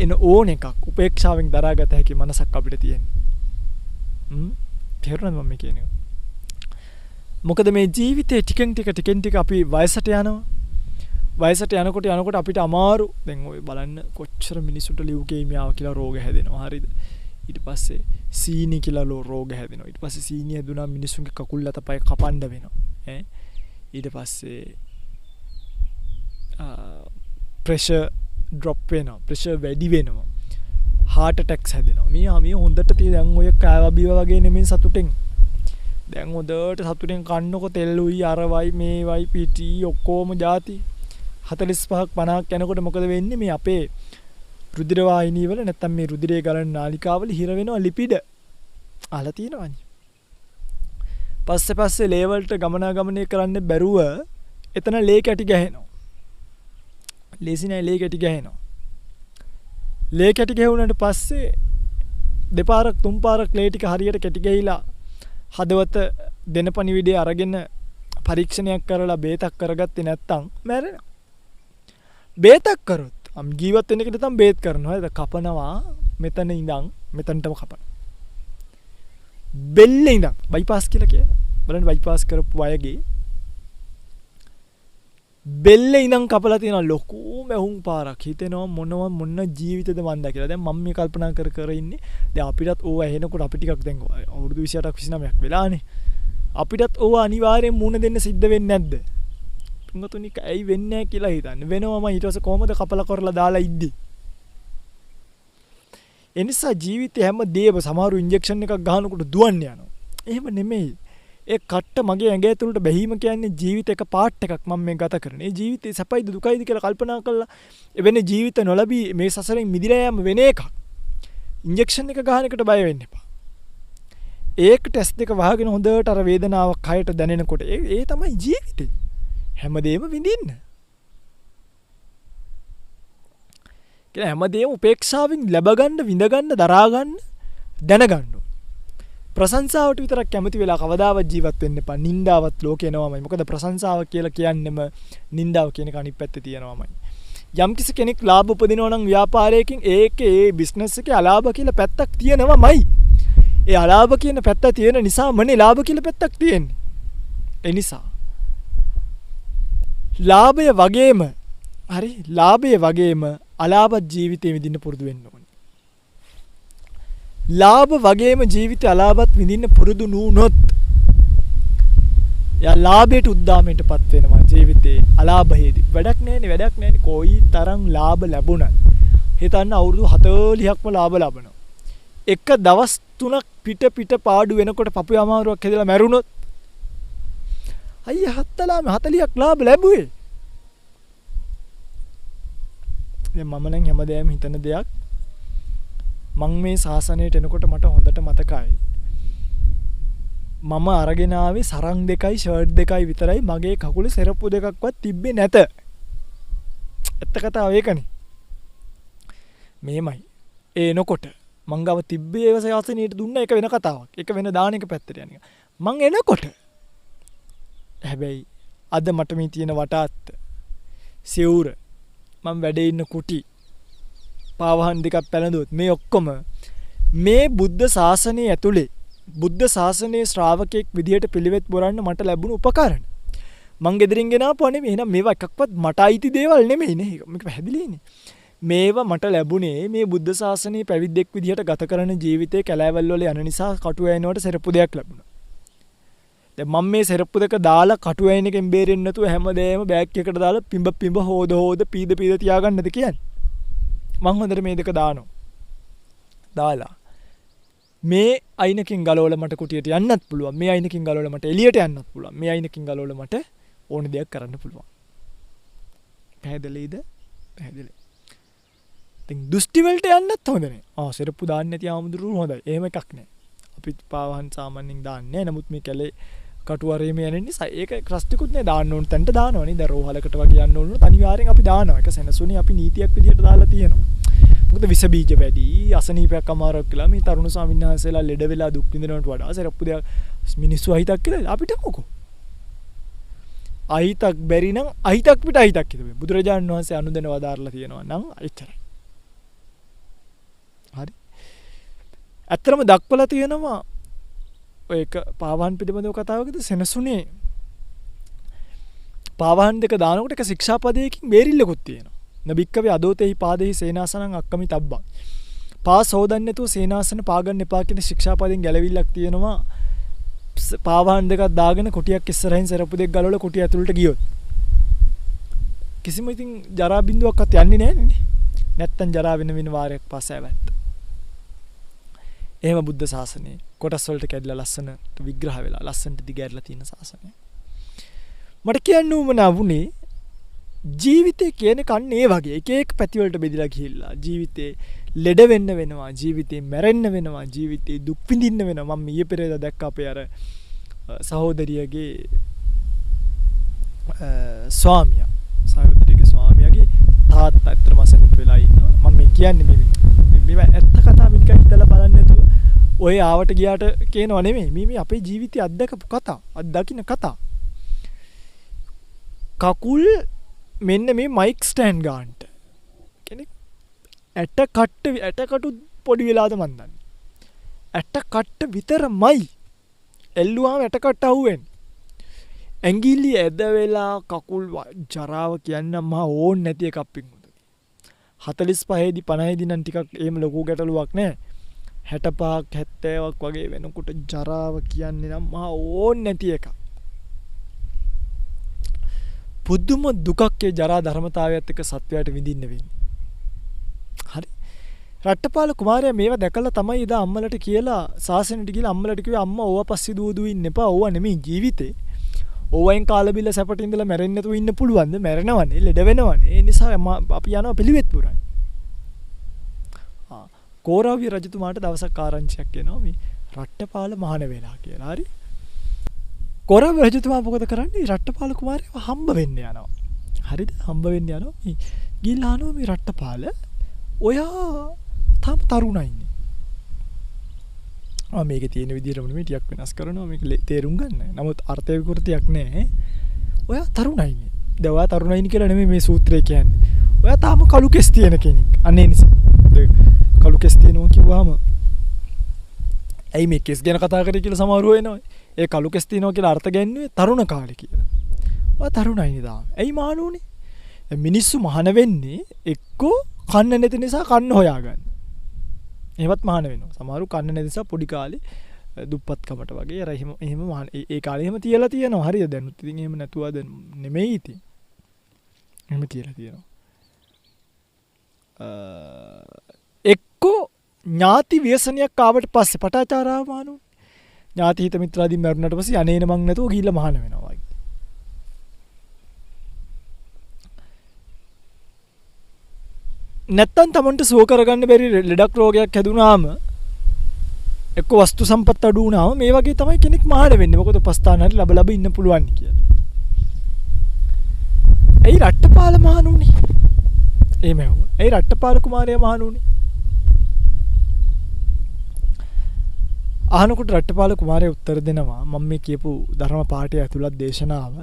එන ඕන එකක් උපේක්ෂාවෙන් දරාගත හැකි මනසක් අපිට තියෙනවා. තේරුණාද මම කියන්නේ? මොකද මේ ජීවිතේ ටිකෙන් ටික අපි වයසට යනවා. වයසට යනකොට අපිට අමාරු. දැන් ඔය බලන්න කොච්චර මිනිසුන්ට ලියුකේමියාව කියලා රෝග හැදෙනවා. හරිද? ඊට පස්සේ සීනි කියලා රෝග හැදෙනවා. ඊට පස්සේ සීනි හැදුනා මිනිසුන්ගේ කකුල් අත පය කපන්න වෙනවා. ඊට පස්සේ ප්‍රෙෂර් ඩ්‍රොප් වෙනවා. ප්‍රෙෂර් වැඩි වෙනවා. heart attacks හැදෙනවා. මේ හොඳට තියෙන දැන් ඔය කෑවබිව වගේ නෙමෙයි සතුටෙන්. දැන් හොඳට සතුටෙන් කන්නකො තෙල්ලුයි අරවයි මේවයි පිටි ඔක්කොම ಜಾති 45ක් 50ක් යනකොට මොකද වෙන්නේ? මේ අපේ රුධිර වාහිනී වල නැත්තම් මේ රුධිරය ගලන නාලිකාවල හිර වෙනවා ලිපිඩ. අහලා තියෙනවනේ. පස්සේ ලේවලට ගමනාගමනය කරන්න බැරුව එතන ලේ කැටි ගහනවා. ලේසි නෑ ලේ කැටි ගහනවා. ලේ කැටි ගහුණාට පස්සේ දෙපාරක් තුන් පාරක් ලේ ටික හරියට කැටි ගහිලා හදවත දෙන පණිවිඩය අරගෙන පරීක්ෂණයක් කරලා බේතක් කරගත්තේ නැත්තම් මැරෙනවා. බේතක් කරොත් ජීවත් වෙන්න කෙනෙක් නම් බේත් කරනවා. හරිද? කපනවා මෙතන ඉඳන් මෙතනටම කපනවා. බෙල්ලේ ඉඳන් බයිපාස් කියලා කියන්නේ. බලන්න බයිපාස් කරපු අයගේ බෙල්ලේ ඉඳන් කපලා තියෙන ලොකු මැහුම් පාරක්. හිතෙනවා මොන ජීවිතද මන්ද කියලා. දැන් මම මේ කල්පනා කර ඉන්නේ. දැන් අපිටත් ඕව ඇහෙනකොට අපි ටිකක් දැන් අවුරුදු 28ක් 29ක් වෙලානේ. අපිටත් ඕව අනිවාර්යෙන් මුණ දෙන්න සිද්ධ වෙන්නේ නැද්ද? පින්වතුනි ඇයි වෙන්නේ නැහැ කියලා හිතන්නේ. වෙනවම ඊට පස්සේ කොහමද කපලා කරලා දාලා ඉද්දි. ඒ නිසා ජීවිතේ හැම දේම සමහරු ඉන්ජෙක්ෂන් එකක් ගහනකොට දුවන්න යනවා. එහෙම නෙමෙයි. ඒ කට්ට මගේ ඇඟ ඇතුළට බැහිම කියන්නේ ජීවිත එක පාර්ට් එකක් මම මේ ගත කරන. ඒ ජීවිතේ සැපයිද දුකයිද කියලා කල්පනා කරලා එවැනි ජීවිත නොලැබී මේ සසරෙන් මිදිලා යෑම වෙන එකක්. ඉන්ජෙක්ෂන් එක ගහන එකට බය වෙන්න එපා. ඒක ටෙස්ට් එක වහගෙන හොඳට අර වේදනාවක් කයට දැනෙනකොට ඒ තමයි ජීවිතේ. හැමදේම විඳින්න. කියලා හැමදේම උපේක්ෂාවෙන් ලැබගන්න, විඳගන්න, දරාගන්න, දැනගන්න. ප්‍රශංසාවට විතරක් කැමති වෙලා කවදාවත් ජීවත් වෙන්න එපා. නින්දාවත් ලෝකේ එනවාමයි. මොකද ප්‍රශංසාව කියලා කියන්නේම නින්දාව කියන එක අනිත් පැත්තේ තියෙනවාමයි. යම්කිසි කෙනෙක් ලාභ උපදිනවා නම් ව්‍යාපාරයකින් ඒකේ ඒ බිස්නස් එකේ අලාභ කියලා පැත්තක් තියෙනවාමයි. ඒ අලාභ කියන පැත්ත තියෙන නිසාමනේ ලාභ කියලා පැත්තක් තියෙන්නේ. ඒ නිසා ලාභය වගේම අලාභ ජීවිතේ විඳින්න පුරුදු වෙන්න ඕනේ. ලාභ වගේම ජීවිතේ අලාභත් විඳින්න පුරුදු නුනොත් යා ලාභයට උද්දාමයටපත් වෙනවා ජීවිතේ අලාභයේදී. වැඩක් නැහැනේ කොයි තරම් ලාභ ලැබුණත්. හිතන්න අවුරුදු 40ක්ම ලාභ ලබනවා. එක දවස් 3ක් පිට පාඩු වෙනකොට පපුවේ අමාරුවක් හැදලා මැරුණොත් අයියා 40ක් ලාභ ලැබුවේ. දැන් මම නම් හැමදේම හිතන දෙයක් මං මේ ශාසනයට එනකොට මට හොඳට මතකයි. මම අරගෙන ආවේ සරං දෙකයි ෂර්ට් දෙකයි විතරයි. මගේ කකුලේ සෙරප්පු දෙකක්වත් තිබ්බේ නැත. ඇත්ත කතාව ඒකනේ. මේමයි. ඒ එනකොට මං ගාව තිබ්බේ ඒව ශාසනයට දුන්න එක වෙන කතාවක්. එක වෙන දාන එක පැත්තට යන එක. මං එනකොට හැබැයි අද මට මේ තියෙන වටාත් සිවුර මම වැඩේ ඉන්න කුටි පාවහන් දෙකක් පැලඳුවොත් මේ ඔක්කොම මේ බුද්ධ ශාසනය ඇතුලේ බුද්ධ ශාසනයේ ශ්‍රාවකෙක් විදියට පිළිවෙත් බොරන්න මට ලැබුණු උපකරණ. මං ගෙදරින් ගෙනාපුවා නෙමෙයි. එහෙනම් මේවා එකක්වත් මට අයිති දේවල් නෙමෙයි නේ. මේක පැහැදිලිනේ. මේවා මට ලැබුණේ මේ බුද්ධ ශාසනයේ පැවිද්දෙක් විදියට ගත කරන ජීවිතේ කැලෑවල් වල යන නිසා කටුවැයිනවට සෙරප්පු දෙයක් ලැබුණා. දැන් මම මේ සෙරප්පු දෙක දාලා කටුවැයිනකින් බේරෙන්නේ නැතුව හැමදේම බෑග් එකකට දාලා පිඹ හොද පීද තියාගන්නද කියන්නේ. මං හොඳට මේ දෙක දානවා. දාලා මේ අයිනකින් ගලවලා මට කුටියට යන්නත් පුළුවන්. මේ අයිනකින් ගලවලා මට එළියට යන්නත් පුළුවන්. මේ අයිනකින් ගලවලා මට ඕන දෙයක් කරන්න පුළුවන්. පැහැදිලිද? පැහැදිලි. ඉතින් දෘෂ්ටි වලට යන්නත් හොඳ නෑ. සෙරප්පු දාන්න නැති ආමුදුරු හොඳයි. එහෙම එකක් නෑ. අපි පාවහන් සාමාන්‍යයෙන් දාන්නේ නෑ. නමුත් මේ කැලේ කටුවරේම යන නිසා ඒක ක්‍රස්ටිකුත් නේ දාන්න ඕන තැනට දානවා නේ. දැන් රෝහලකට වගේ යන්න ඕන අනිවාර්යෙන් අපි දානවා. ඒක සෙනසුනේ අපි නීතියක් විදියට දාලා තියෙනවා. මොකද විස බීජ වැඩි, අසනීපයක් අමාරුවක් කියලා මේ තරුණ ස්වාමීන් වහන්සේලා ලෙඩ වෙලා දුක් විඳිනවට වඩා සරප්පු දෙයක් මිනිස්සු අහිතක් කියලා අපිට මොකෝ? අහිතක් බැරි නම් අහිතක් පිට අහිතක් හිතුවේ. බුදුරජාණන් වහන්සේ අනුදැන වදාarලා තියෙනවා නම් එච්චරයි. හරි. ඇත්තටම දක්වලා තියෙනවා ඔය එක පාවහන් පිළිබඳව කතාවකද සෙනසුනේ පාවහන් දෙක දානකොට එක ශික්ෂාපදයකින් බේරිල්ලකුත් තියෙනවා. නබික්කවේ අදෝතේහි පාදේහි සේනාසනං අක්කමි තබ්බං. පාස් හොදන්න නැතුව සේනාසන පාගන්න එපා කියන ශික්ෂාපදයෙන් ගැලවිල්ලක් තියෙනවා. පාවහන් දෙකක් දාගෙන කුටියක් ඉස්සරහින් සරප්පු දෙක ගලවලා කුටිය ඇතුළට ගියොත් කිසිම ඉතින් ජරා බින්දුවක්වත් යන්නේ නැහැ නේ. නැත්තම් ජරා වෙන වාරයක් පස්සේ ඇවැත්ත. එහෙම බුද්ධ ශාසනය කොටස් වලට කැඩලා ලස්සනට විග්‍රහ වෙලා ලස්සනට දිගහැරලා තියෙන ශාසනය. මට කියන්න උවමනා වුණේ ජීවිතේ කියන කන්නේ ඒ වගේ එක එක පැති වලට බෙදලා ගිහිල්ලා ජීවිතේ ලෙඩ වෙන්න වෙනවා, ජීවිතේ මැරෙන්න වෙනවා, ජීවිතේ දුක් විඳින්න වෙනවා. මම ඊයේ පෙරේදා දැක්ක අපේ අර සහෝදරියගේ ස්වාමියාගේ තාත්තා අත්‍තරම අසනීප වෙලා ඉන්නවා. මම මේ කියන්නේ මේ ඇත්ත කතා මිනිකක් හිතලා බලන්න නැතුව ඔය ආවට ගියාට කියනව නෙමෙයි. මේ අපේ ජීවිතය අත්දකපු කතා, අත්දකින්න කතා. කකුල් මෙන්න මේ මයික් ස්ටෑන්ඩ් ගන්නට කෙනෙක් ඇටකටු පොඩි වෙලාද මන් දන්නේ. ඇටකට්ට විතරමයි එල්ලුවාම ඇටකට්ට අහුවෙන්නේ. ඇඟිලි ඇද වෙලා කකුල් ජරාව කියන්න මහා ඕන් නැති එකක් පිටුද. 45 දී 50 දී නම් ටිකක් එහෙම ලොකු ගැටලුවක් නැහැ. 65ක් 70ක් වගේ වෙනකොට ජරාව කියන්නේ නම් මහා ඕන් නැති එකක්. පුදුම දුකක් ඒ ජරා ධර්මතාවයත් එක්ක සත්වයාට විඳින්න වෙන්නේ. හරි. රට්ටපාල කුමාරයා මේවා දැකලා තමයි එදා අම්මලට කියලා සාසනෙට ගිහලා අම්මලට කිව්වේ අම්මා ඕවා පස්සේ දුව ඉන්න එපා. ඕවා නෙමෙයි ජීවිතේ. ඕවෙන් කාලා බිල්ල සැපට ඉඳලා මැරෙන්න නැතුව ඉන්න පුළුවන්ද? මැරෙනවනේ, ලෙඩ වෙනවනේ. ඒ නිසා අපි යනවා පිළිවෙත් පුරන්න. කෝරව්‍ය රජතුමාට දවසක් ආරංචියක් එනවා මේ රට්ටපාල මහාන වෙලා කියලා. හරි. කෝරව්‍ය රජතුමා මොකද කරන්නේ? රට්ටපාල කුමාරයාව හම්බ වෙන්න යනවා. හරිද? හම්බ වෙන්න යනවා. මේ ගිහිල්ලා අහනවා මේ රට්ටපාල ඔයා තාම තරුණයිනේ. මේකේ තියෙන විදිහටම නෙමෙයි ටිකක් වෙනස් කරනවා මේක තේරුම් ගන්න. නමුත් අර්ථ විකෘතියක් නැහැ. ඔයා තරුණයිනේ. දැන් ඔයා තරුණයිනේ කියලා නෙමෙයි මේ සූත්‍රය කියන්නේ. ඔයා තාම කළු කෙස් තියෙන කෙනෙක්. අනේ නිසා. කළු කෙස් තියෙනවා කිව්වහම ඇයි මේ කෙස් ගැන කතා කරේ කියලා සමහරව වෙනවා. ඒ කළු කෙස් තියෙනවා කියලා අර්ථ ගැන්නුවේ තරුණ කාලේ කියලා. ඔයා තරුණයිනේ තාම. ඇයි මහණුනේ? මිනිස්සු මහාන වෙන්නේ එක්කෝ කන්න නැති නිසා කන්න හොයාගන්න. එහෙමත් මහාන වෙනවා. සමහරු කන්න නැති නිසා පොඩි කාලේ දුප්පත්කමට වගේ අර එහෙම මහාන ඒ කාලේ එහෙම තියලා තියෙනවා. හරිද? දැනුත් ඉතින් එහෙම නැතුවද නෙමෙයි ඉතින්. එහෙම තියලා තියෙනවා. එක්කෝ ඥාති ව්‍යසනයක් ආවට පස්සේ පටාචාරාව මහණුනේ. ඥාති හිත මිත්‍රාදී මරුණට පස්සේ අනේන මං නැතුව ගිහිල්ලා මහාන වෙනවා වගේ. නැත්තම් තමන්ට සුව කරගන්න බැරි ලෙඩක් රෝගයක් හැදුනාම එක්ක වස්තු සම්පත් අඩු වුණාම මේ වගේ තමයි කෙනෙක් මහාන වෙන්නේ. මොකද උපස්ථාන හරි ලබ ඉන්න පුළුවන් කියලා. ඇයි රට්ටපාල මහණුනේ? එහෙම ඇහුවා. ඇයි රට්ටපාල කුමාරයා මහණුනේ? අහනකොට රට්ටපාල කුමාරයා උත්තර දෙනවා මම මේ කියපු ධර්ම පාඨය ඇතුළත් දේශනාව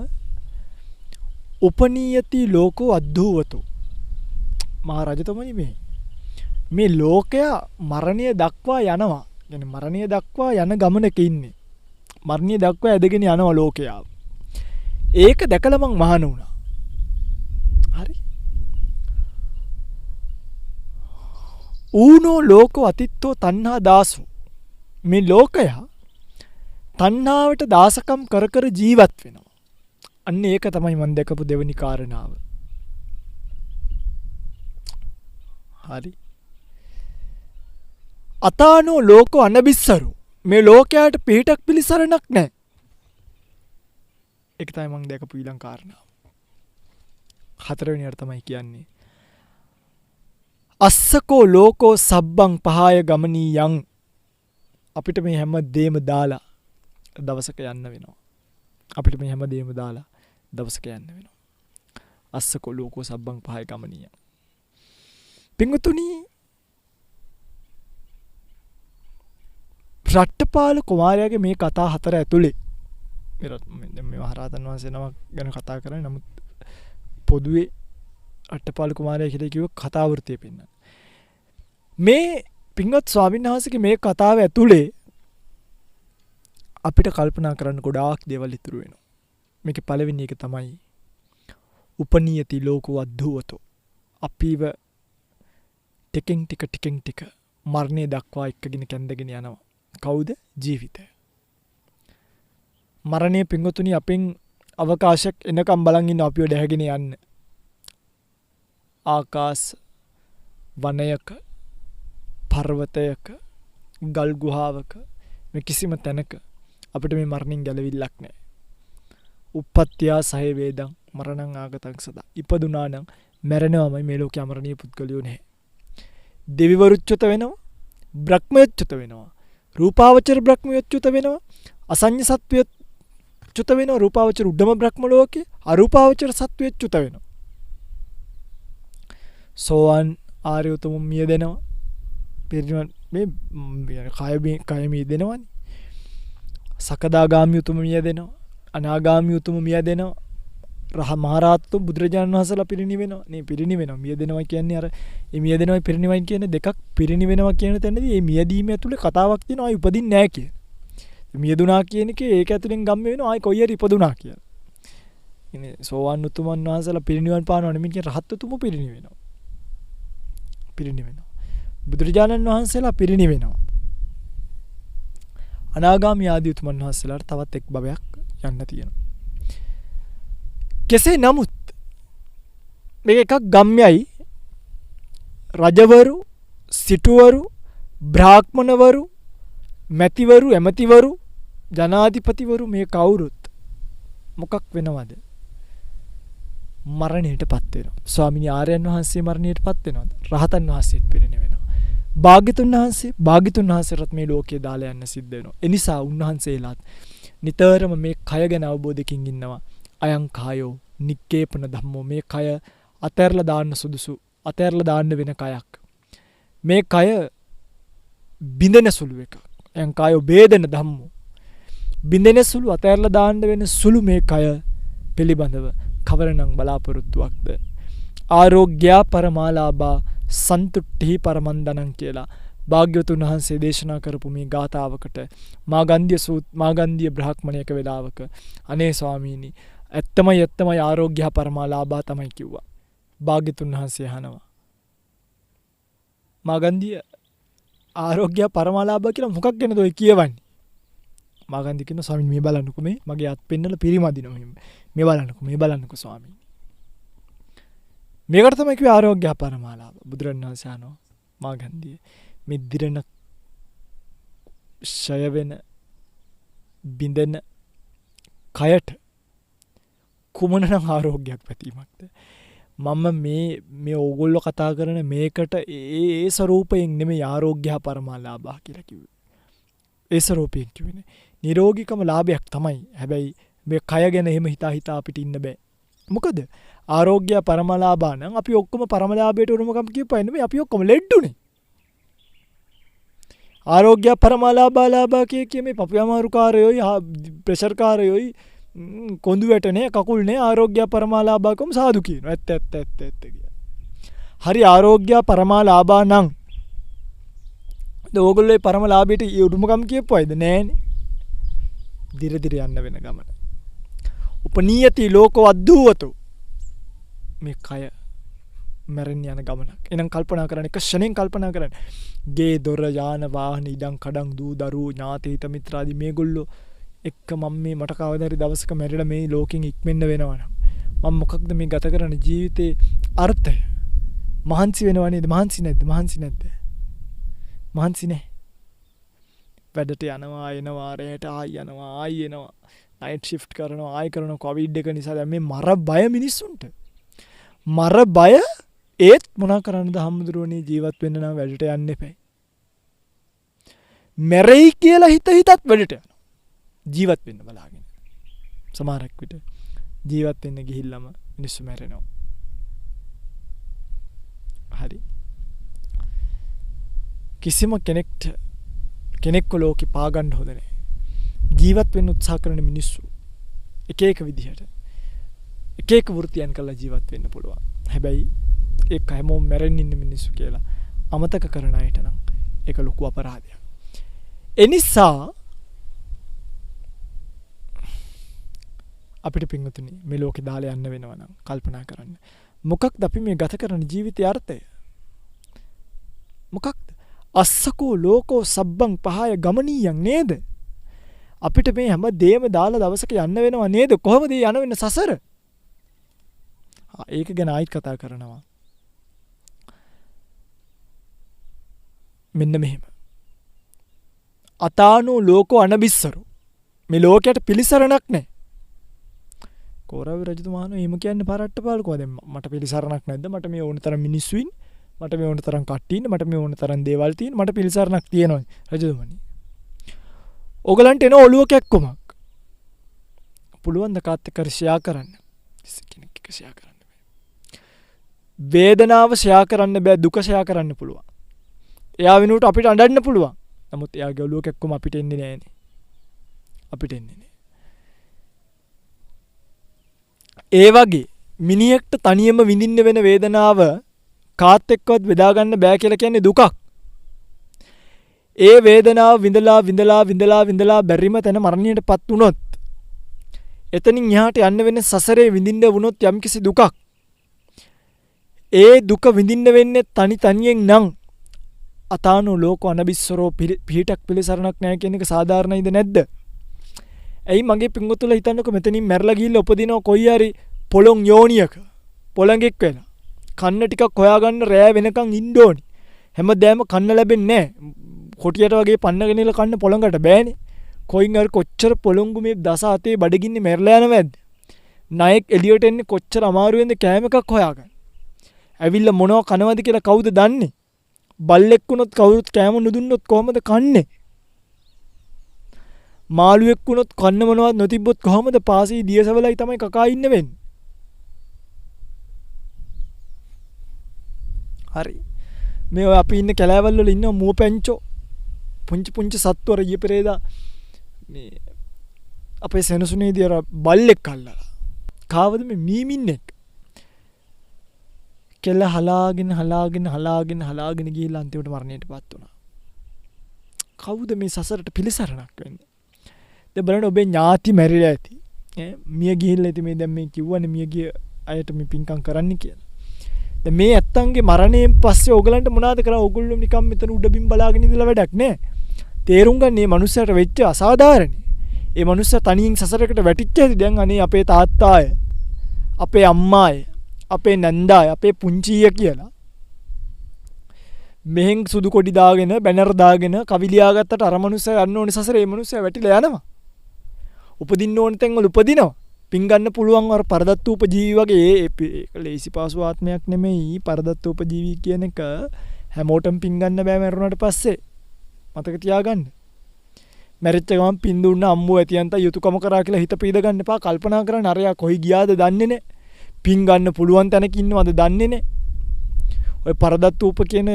උපනීයති ලෝකෝ අද්දූවතෝ මහා රජතුමනි මේ ලෝකයා මරණය දක්වා යනවා. يعني මරණය දක්වා යන ගමනක ඉන්නේ. මරණය දක්වා ඇදගෙන යනවා ලෝකයා. ඒක දැකලා මං මහාන වුණා. හරි. ඌනෝ ලෝකෝ අතිත්තෝ තණ්හා දාසෝ. මේ ලෝකයා තණ්හාවට දාසකම් කර කර ජීවත් වෙනවා. අන්න ඒක තමයි මම දැකපු දෙවෙනි කාරණාව. හරි. අතානෝ ලෝකෝ අනබිස්සරු. මේ ලෝකයට පිටක් පිළිසරණක් නැහැ. ඒක තමයි මම දැකපු ඊළඟ කාරණාව. හතරවෙනි අර තමයි කියන්නේ. අස්සකෝ ලෝකෝ සබ්බං පහය ගමනීයං. අපිට මේ හැම දෙයක්ම දාලා දවසක යන්න වෙනවා. අපිට මේ හැම දෙයක්ම දාලා දවසක යන්න වෙනවා. අස්සකෝ ලෝකෝ සබ්බං පහය ගමනීයං. පින්වතුනි රට්ටපාල කුමාරයාගේ මේ කතා හතර ඇතුලේ මේ මහරහතන් වහන්සේ නමක් ගැන කතා කරන්නේ. නමුත් පොදුවේ රට්ටපාල කුමාරයා කියලා කිව්ව කතාවෘතිය පෙන්නන. මේ පින්වත් ස්වාමීන් වහන්සේගේ මේ කතාව ඇතුලේ අපිට කල්පනා කරන්න ගොඩාක් දේවල් ඉතුරු වෙනවා. මේකේ පළවෙනි එක තමයි උපනීයති ලෝකෝ අද්දුවතෝ. අපිව ටිකෙන් ටික මරණය දක්වා එක්කගෙන කැඳගෙන යනවා. කවුද? ජීවිතය. මරණය පින්වතුනි අපෙන් අවකාශයක් එනකම් බලන් ඉන්න අපිව දැහැගෙන යන්න. ආකාශ වනයක පර්වතයක ගල් ගුහාවක මේ කිසිම තැනක අපිට මේ මරණින් ගැලවිල්ලක් නැහැ. උප්පත්තියා සහේ වේදං මරණං ආගතං සදා. ඉපදුනා නම් මැරෙනවමයි. මේ ලෝකේ අමරණීය පුද්ගලයෝ නැහැ. දෙවිවරුච්චුත වෙනවා, බ්‍රහ්මයොච්චුත වෙනවා, රූපාවචර බ්‍රහ්මයොච්චුත වෙනවා, අසඤ්ඤ සත්වයොච්චුත වෙනවා, රූපාවචර උඩම බ්‍රහ්ම ලෝකේ, අරූපාවචර සත්වයොච්චුත වෙනවා. සෝවන් ආර්ය උතුම් මිය දෙනවා. පිරිනිවන් මේ කය මිය දෙනවනේ. සකදාගාමී උතුම් මිය දෙනවා. අනාගාමී උතුම් මිය දෙනවා. මහරහතු බුදුරජාණන් වහන්සේලා පිරිනිවෙනවා. නේ පිරිනිවෙනවා. මිය දෙනවා කියන්නේ අර මේ මිය දෙනවා පිරිනිවයින් කියන දෙකක් පිරිනිවෙනවා කියන තැනදී මේ මියදීම ඇතුලේ කතාවක් තියෙනවා. ආයි උපදින්නේ නැහැ කියන. මියදුනා කියන එකේ ඒක ඇතුලෙන් ගම්ම වෙනවා. ආයි කොයි හරි ඉපදුනා කියලා. ඉන්නේ සෝවන් උතුමන් වහන්සේලා පිරිනිවන් පානවා නෙමෙයි කියන රහත් උතුම පිරිනිවෙනවා. බුදුරජාණන් වහන්සේලා පිරිනිවෙනවා. අනාගාමී ආදී උතුමන් වහන්සේලාට තවත් එක් භවයක් යන්න තියෙනවා. කෙසේ නමුත් මේක එකක් ගම්යයි රජවරු, සිටුවරු, බ්‍රාහ්මණවරු, මැතිවරු, ඇමතිවරු, ජනාධිපතිවරු මේ කවුරුත් මොකක් වෙනවද? මරණයටපත් වෙනවා. ස්වාමීන් ආර්යයන් වහන්සේ මරණයටපත් වෙනවද? රහතන් වහන්සේත් පිරිනිවෙනවා. භාග්‍යතුන් වහන්සේට මේ ලෝකයේ දාලා යන්න සිද්ධ වෙනවා. ඒ නිසා උන්වහන්සේලාත් නිතරම මේ කය ගැන අවබෝධයකින් ඉන්නවා. අයං කායෝ නික්කේපන ධම්මෝ. මේ කය අතහැරලා දාන්න සුදුසු, අතහැරලා දාන්න වෙන කයක්. මේ කය බිඳෙන සුළු එකක්. අයං කායෝ වේදන ධම්මෝ. බිඳෙන සුළු, අතහැරලා දාන්න වෙන සුළු මේ කය පිළිබඳව කවරනම් බලාපොරොත්තුවක්ද? ආරෝග්‍ය පරමාලාභා සන්තුට්ඨි පරමන්දනං කියලා භාග්‍යවතුන් වහන්සේ දේශනා කරපු මේ ගාථාවකට මාගන්ධිය බ්‍රාහ්මණයක වෙලාවක අනේ ස්වාමීනි ඇත්තමයි ආරෝග්‍ය පරමාලාභා තමයි කිව්වා. භාග්‍යවතුන් වහන්සේ අහනවා මාගන්ධිය ආරෝග්‍ය පරමාලාභා කියලා මොකක් ගැනද ඔය කියවන්නේ? මාගන්ධිය කියන ස්වාමීනි මේ බලන්නකෝ මේ මගේ අත් පෙන්නලා පිරිමදිනවා මේ බලන්නකෝ ස්වාමීනි. මේකට තමයි කිව්වේ ආරෝග්‍ය පරමාලාභ. බුදුරණවහන්සේ අහනවා මාගන්ධිය මේ දිරණ ෂය වෙන බින්දෙන කයට කුමනනම් ආරෝග්‍යයක් පැතීමක්ද? මම මේ ඕගොල්ලෝ කතා කරන මේකට ඒ ස්වરૂපයෙන් නෙමෙයි ආරෝග්‍ය පරමාලාභා කියලා කිව්වේ. ඒ ස්වરૂපයෙන් කිව්වේ නිරෝගීකම ලාභයක් තමයි. හැබැයි මේ කය ගැන එහෙම හිතා අපිට ඉන්න බෑ. මොකද ආරෝග්‍ය පරමාලාභා නම් අපි ඔක්කොම පරමාලාභයට උරුමකම් කියපුවා නෙමෙයි, අපි ඔක්කොම ලෙඩුනේ. ආරෝග්‍ය පරමාලාභා කිය මේ පපු අමාරුකාරයෝයි ප්‍රෙෂර් කාරයෝයි කොඳු වැටනේ කකුල් නේ ආරෝග්‍ය පරමාලාභාකම සාදු කියනවා. ඇත්ත කියලා. හරි ආරෝග්‍ය පරමාලාභා නම් ඕගොල්ලෝ ඒ පරමාලාභයට උරුමකම් කියපුවයිද? නෑනේ. දිර යන්න වෙන ගමන. උපනීයති ලෝකෝ අද්දුවතෝ. මේ කය මැරෙන්න යන ගමනක්. එහෙනම් කල්පනා කරන්න, එක ක්ෂණයෙන් කල්පනා කරන්න. ගේ දොර යාන වාහන ඉඩම් කඩම් දූ දරුවෝ ඥාති හිත මිත්‍රාදී මේගොල්ලෝ එක්ක මම මේ මට කවදාරි දවසක මැරිලා මේ ලෝකෙන් ඉක්මෙන්න වෙනවනම් මම මොකක්ද මේ ගත කරන ජීවිතේ අර්ථය? මහන්සි වෙනව නේද? මහන්සි නැද්ද? මහන්සි නැහැ. වැඩට යනවා එනවා රැට ආයි යනවා ආයි එනවා නයිට් ෂිෆ්ට් කරනවා ආයි කරනවා. කොවිඩ් එක නිසා දැන් මේ මර බය මිනිස්සුන්ට. මර බය ඒත් මොනා කරන්නද හම්දුරුවනේ ජීවත් වෙන්න නම් වැඩට යන්න එපයි. මැරෙයි කියලා හිතත් වැඩට යනවා. ජීවත් වෙන්න බලාගෙන. සමහරක් විට ජීවත් වෙන්න ගිහිල්ලාම මිනිස්සු මැරෙනවා. හරි. කිසිම කෙනෙක්ට කෙනෙක්ව ලෝකෙ පාගන්න හොඳ නැහැ. ජීවත් වෙන්න උත්සාහ කරන මිනිස්සු එක එක විදිහට එක එක වෘත්තියන් කරලා ජීවත් වෙන්න පුළුවන්. හැබැයි ඒක හැමෝම මැරෙන්න ඉන්න මිනිස්සු කියලා අමතක කරන අයට නම් ඒක ලොකු අපරාධයක්. ඒ නිසා අපිට පින්වතුනි මේ ලෝකේ දාලා යන්න වෙනවා නම් කල්පනා කරන්න. මොකක්ද අපි මේ ගත කරන ජීවිතයේ අර්ථය? මොකක්ද? අස්සකෝ ලෝකෝ සබ්බං පහය ගමනීයන් නේද? අපිට මේ හැම දෙයක්ම දාලා දවසක යන්න වෙනවා නේද? කොහොමද යන වෙන සසර? ඒක ගැන ආයිත් කතා කරනවා. මෙන්න මෙහෙම. අතානෝ ලෝකෝ අනබිස්සරු. මේ ලෝකයට පිළිසරණක් නැහැ. කෝරාවි රජතුමානෝ එහෙම කියන්නේ පාරට්ටපාලකෝ දැන් මට පිළිසරණක් නැද්ද? මට මේ ඕන තරම් මිනිස්සු ඉන්න. මට මේ ඕන තරම් කට්ටිය ඉන්න. මට මේ ඕන තරම් දේවල් තියෙන. මට පිළිසරණක් තියෙනවා රජතුමනි. ඔයගලන්ට එන ඔළුව කැක්කමක්. පුළුවන් ද කාත් එක්ක ෂෙයා කරන්න? කෙනෙක් එක්ක ෂෙයා කරන්න බෑ. වේදනාව ෂෙයා කරන්න බෑ, දුක ෂෙයා කරන්න පුළුවන්. එයා වෙනුවට අපිට අඬන්න පුළුවන්. නමුත් එයාගේ ඔළුව කැක්කම අපිට එන්නේ නෑනේ. අපිට එන්නේ නෑ. ඒ වගේ මිනිහෙක්ට තනියම විඳින්න වෙන වේදනාව කාත් එක්කවත් බෙදා ගන්න බෑ කියලා කියන්නේ දුකක්. ඒ වේදනාව විඳලා බැරිම තැන මරණයටපත් වුණොත් එතනින් එහාට යන්න වෙන සසරේ විඳින්න වුණොත් යම්කිසි දුකක්. ඒ දුක විඳින්න වෙන්නේ තනියෙන් නම් අතානෝ ලෝකෝ අනබිස්සරෝ පිහිටක් පිළිසරණක් නැහැ කියන එක සාධාරණයිද නැද්ද? ඇයි මගේ පිංගුතුලා හිතන්නකො මෙතනින් මැරලා ගිහිල්ලා උපදිනවා කොයි හරි පොළොන් යෝනියක පොළඟෙක් වෙලා. කන්න ටිකක් හොයාගන්න රෑ වෙනකන් ඉන්න ඕනි. හැමදාම කන්න ලැබෙන්නේ නැහැ. කොටියට වගේ පන්නගෙන ඉල කන්න පොළඟට බෑනේ. කොයින් හරි කොච්චර පොළොංගු මේ දස අතේ බඩගින්නේ මැරලා යනවද? නායක එළියට එන්නේ කොච්චර අමාරුවෙන්ද කෑම එකක් හොයාගන්න. ඇවිල්ලා මොනව කනවද කියලා කවුද දන්නේ? බල්ලෙක් වුණොත් කවුරුත් කෑම නුදුන්නොත් කොහමද කන්නේ? මාළුවෙක් වුණොත් කන්න මොනවත් නොතිබ්බොත් කොහමද පාසී දියසවලයි තමයි කකා ඉන්න වෙන්නේ. හරි. මේ ඔය අපි ඉන්න කැලෑවල් වල ඉන්න මුවපැංචෝ පුංචි සත්තු අර ඊපෙරේදා මේ අපේ සෙනසුනේදී අර බල්ලෙක් අල්ලලා. කාවද මේ මීමින්නෙක්. කෙල හලාගෙන ගිහිල්ලා අන්තිමට මරණයටපත් වුණා. කවුද මේ සසරට පිළිසරණක් වෙන්නේ? දැන් බලන්න ඔබේ ඥාති මැරිලා ඇති. මිය ගිහිල්ලා ඇති මේ දැන් මේ කිව්වනේ මිය ගිය අයට මේ පින්කම් කරන්න කියලා. දැන් මේ ඇත්තන්ගේ මරණයෙන් පස්සේ ඕගලන්ට මොනවද කරන්නේ? ඕගොල්ලෝ නිකන් මෙතන උඩබිම් බලාගෙන ඉඳලා වැඩක් නෑ. තේරුම් ගන්න මේ මනුස්සයාට වෙච්ච අසාධාරණේ. ඒ මනුස්සයා තනියෙන් සසරකට වැටිච්ච හැටි දැන් අනේ අපේ තාත්තාය, අපේ අම්මාය, අපේ නැන්දාය, අපේ පුංචිය කියලා. මෙහෙන් සුදු කොඩි දාගෙන බැනර් දාගෙන කවිලියා ගත්තට අර මනුස්සයා යන්න ඕනේ සසරේ. මේ මනුස්සයා වැටිලා යනවා. උපදින්න ඕන තැන් වල උපදිනවා. පින් ගන්න පුළුවන් අර පරදත්තූපජීවි වගේ ඒක ලේසි පාසු ආත්මයක් නෙමෙයි. පරදත්තූපජීවි කියන එක හැමෝටම පින් ගන්න බෑ මරුණාට පස්සේ. මතක තියාගන්න. මැරිච්ච ගමන් පින් දුන්න අම්මෝ ඇතියන්ත යුතුයකම කරා කියලා හිත පීද ගන්න එපා. කල්පනා කරන්න අරයා කොයි ගියාද දන්නේ නැහැ. පින් ගන්න පුළුවන් තැනක ඉන්නවද දන්නේ නැහැ. ඔය පරදත්තූප කියන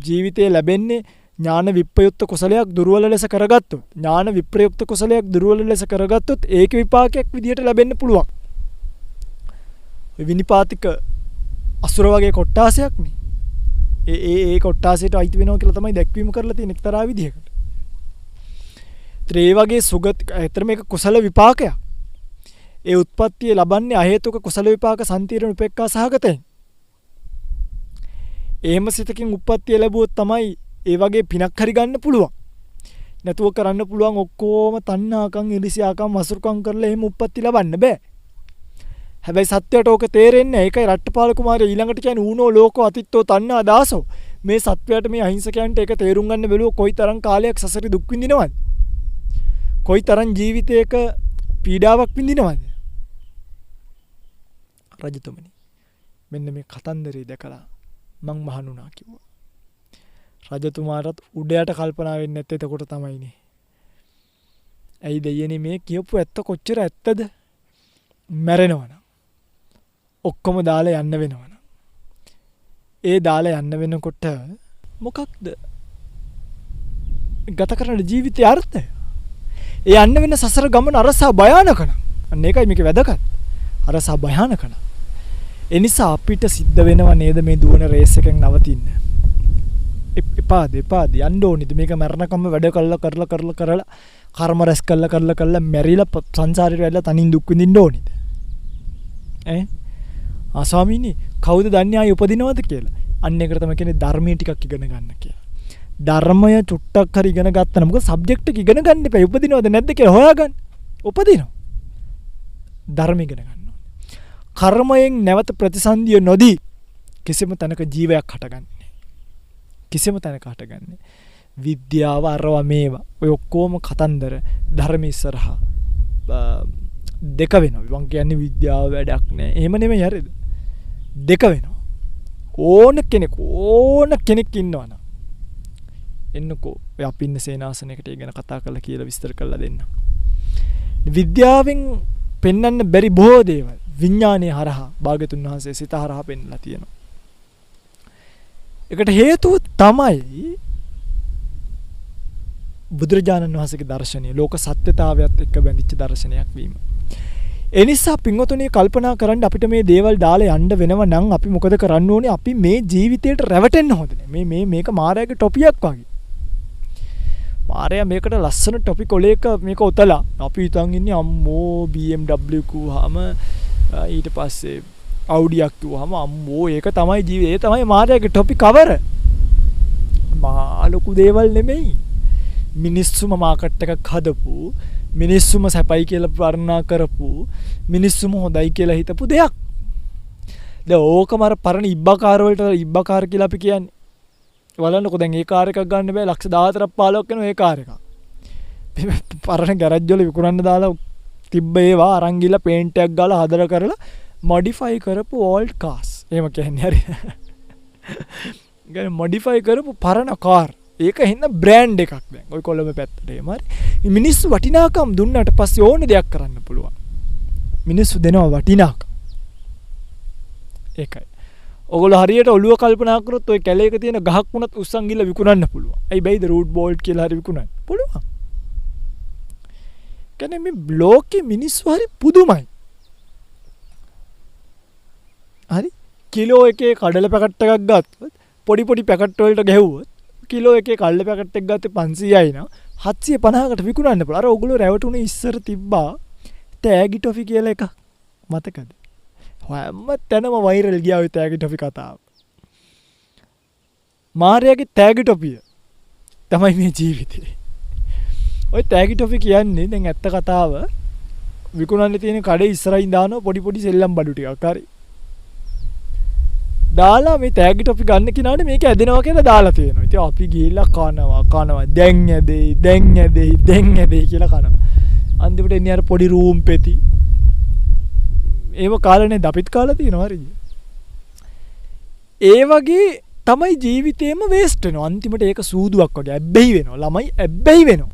ජීවිතේ ලැබෙන්නේ ඥාන විප්‍රයුක්ත කුසලයක් දුර්වල ලෙස කරගත්තොත්. ඥාන විප්‍රයුක්ත කුසලයක් දුර්වල ලෙස කරගත්තොත් ඒක විපාකයක් විදියට ලැබෙන්න පුළුවන්. ඔය විනිපාතික අසුර වගේ කොට්ටාසයක් නේ. ඒ කොට්ටාසයට අයිති වෙනවා කියලා තමයි දැක්වීම කරලා තියෙන එක්තරා විදිහකට. ඒ වගේ සුගත ඇතර මේක කුසල විපාකයක්. ඒ උත්පත්තිය ලබන්නේ අහේතුක කුසල විපාක සම්තිරණ උපේක්ඛා සහගතයෙන්. එහෙම සිතකින් උත්පත්තිය ලැබුවොත් තමයි ඒ වගේ පිනක් හරි ගන්න පුළුවන්. නැතුව කරන්න පුළුවන් ඔක්කොම තණ්හාකම්, ඉරිසියාකම්, අසුරුකම් කරලා එහෙම උත්පත්ති ලබන්න බෑ. හැබැයි සත්‍යයට ඕක තේරෙන්නේ නැහැ. ඒකයි රට්ටපාල කුමාරයා ඊළඟට කියන්නේ ඌනෝ ලෝකෝ අතිත්තෝ තණ්හා දාසෝ. මේ සත්‍යයට මේ අහිංසකයන්ට ඒක තේරුම් ගන්න බැලුව කොයිතරම් කාලයක් සසරේ දුක් විඳිනවද? කොයිතරම් ජීවිතයක පීඩාවක් විඳිනවද? රජතුමනි මෙන්න මේ කතන්දරේ දැකලා මං මහණුණා කිව්වා. රජතුමාටත් උඩයට කල්පනා වෙන්නේ නැත්තේ එතකොට තමයිනේ. ඇයි දෙයනේ මේ කියපු ඇත්ත කොච්චර ඇත්තද? මැරෙනවනම් ඔක්කොම දාලා යන්න වෙනවනම් ඒ දාලා යන්න වෙනකොට මොකක්ද ගත කරන ජීවිතයේ අර්ථය. ඒ යන්න වෙන සසර ගමන අරසා භයානක නම්. අන්න ඒකයි මේකේ වැදගත්. අරසා භයානක නම්. ඒ නිසා අපිට සිද්ධ වෙනව නේද මේ දුවන රේස් එකෙන් නවතින්න. එපාද යන්න ඕනිද මේක මරණකම්ම වැඩ කරලා කර්ම රැස් කරලා මැරිලා සංසාරේ වැල්ලා තනින් දුක් විඳින්න ඕනිද? ස්වාමීනි කවුද දන්නේ ආයි උපදිනවද කියලා? අන්න ඒකට තමයි කියන්නේ ධර්මයේ ටිකක් ඉගෙන ගන්න කියලා. ධර්මය චුට්ටක් හරි ඉගෙන ගත්තා නම් මොකද සබ්ජෙක්ට් එක ඉගෙන ගන්න එපා. උපදිනවද නැද්ද කියලා හොයාගන්න. උපදිනවා. ධර්ම ඉගෙන ගන්න ඕනේ. කර්මයෙන් නැවත ප්‍රතිසන්දිය නොදී කිසිම තැනක ජීවයක් හටගන්නේ. කිසිම තැනක හටගන්නේ. විද්‍යාව අරවා මේවා. ඔය ඔක්කොම කතන්දර ධර්ම ඉස්සරහා දෙක වෙනවා. මං කියන්නේ විද්‍යාව වැඩක් නෑ. එහෙම නෙමෙයි හරිද? දෙක වෙනවා. ඕන කෙනෙක් ඉන්නවනම් එන්නකෝ ඔය අපි ඉන්න සේනාසනයකට ඒ ගැන කතා කරලා කියලා විස්තර කරලා දෙන්න. විද්‍යාවෙන් පෙන්වන්න බැරි බොහෝ දේවල් විඥානයේ හරහා භාග්‍යතුන් වහන්සේ සිත හරහා පෙන්වලා තියෙනවා. ඒකට හේතුව තමයි බුදුරජාණන් වහන්සේගේ දර්ශනය ලෝක සත්‍යතාවයත් එක්ක බැඳිච්ච දර්ශනයක් වීම. ඒ නිසා පින්වතුනි කල්පනා කරන්න අපිට මේ දේවල් දාලා යන්න වෙනව නම් අපි මොකද කරන්න ඕනේ? අපි මේ ජීවිතයට රැවටෙන්න හොඳ නෑ. මේක මායාවේ ටොපියක් වගේ. මාරයා මේකට ලස්සන ටොපි කොලේක මේක ඔතලා අපි හිතන් ඉන්නේ අම්මෝ BMW කිව්වහම ඊට පස්සේ Audiයක් කිව්වහම අම්මෝ ඒක තමයි ජීවිතේ. ඒ තමයි මාරයාගේ ටොපි කවර. මහා ලොකු දේවල් නෙමෙයි. මිනිස්සුම මාකට් එකක් හදපු, මිනිස්සුම සැපයි කියලා වර්ණනා කරපු, මිනිස්සුම හොඳයි කියලා හිතපු දෙයක්. දැන් ඕකම අර පරණ ඉබ්බාකාර වලට ඉබ්බාකාර කියලා අපි කියන්නේ. බලන්නකො දැන් ඒ කාර් එකක් ගන්න බෑ ලක්ෂ 14ක් 15ක් වෙන ඒ කාර් එකක්. පරණ ගෑරේජ් වල විකුණන්න දාලා තිබ්බ ඒවා අරන් ගිහලා පේන්ට් එකක් ගාලා හදලා කරලා මොඩිෆයි කරපු ඕල්ඩ් කාර්ස්. එහෙම කියන්නේ හරි. ගන්නේ මොඩිෆයි කරපු පරණ කාර්. ඒක හින්න බ්‍රෑන්ඩ් එකක් දැන්. ওই කොළඹ පැත්තට එහෙම හරි. මිනිස්සු වටිනාකම් දුන්නාට පස්සේ ඕන දෙයක් කරන්න පුළුවන්. මිනිස්සු දෙනවා වටිනාකම්. ඒකයි. ඔගොල්ලෝ හරියට ඔළුව කල්පනා කරොත් ওই කැලේක තියෙන ගහක් වුණත් උස්සන් ගිහලා විකුණන්න පුළුවන්. ඇයි බෑයිද රූට් බෝල්ට් කියලා හරි විකුණන්න පුළුවන්. කියන්නේ මේ බ්ලොක්ේ මිනිස්සු හරි පුදුමයි. හරි කිලෝ එකේ කඩල පැකට් එකක් ගත්තොත් පොඩි පැකට් වලට ගැහුවොත් කිලෝ එකේ කඩල පැකට් එකක් ගත්තේ 500යි නම් 750කට විකුණන්න පුළුවන්. අර ඔගොල්ලෝ රැවටුනේ ඉස්සර තිබ්බා තෑගි ටොෆි කියලා එකක්. මතකද? හැම තැනම වෛරල් ගියා ඔය තෑගි ටොපි කතාව. මාර්යාගේ තෑගි ටොපිය තමයි මේ ජීවිතේ. ඔය තෑගි ටොපි කියන්නේ දැන් ඇත්ත කතාව විකුණන්න තියෙන කඩේ ඉස්සරහින් දානවා පොඩි සෙල්ලම් බඩු ටිකක් හරි. දාලා මේ තෑගි ටොපි ගන්න කෙනාට මේක ඇදෙනවා කියලා දාලා තියෙනවා. ඉතින් අපි ගිහිල්ලා කනවා දැන් ඇදෙයි කියලා කනවා. අන්තිමට එන්නේ අර පොඩි රූම් පෙති ඒව කාලනේ අපිත් කාලා තියෙනවා හරිද? ඒ වගේ තමයි ජීවිතේම වේස්ට් වෙනවා. අන්තිමට ඒක සූදුවක් වගේ ඇබ්බැහි වෙනවා. ළමයි ඇබ්බැහි වෙනවා.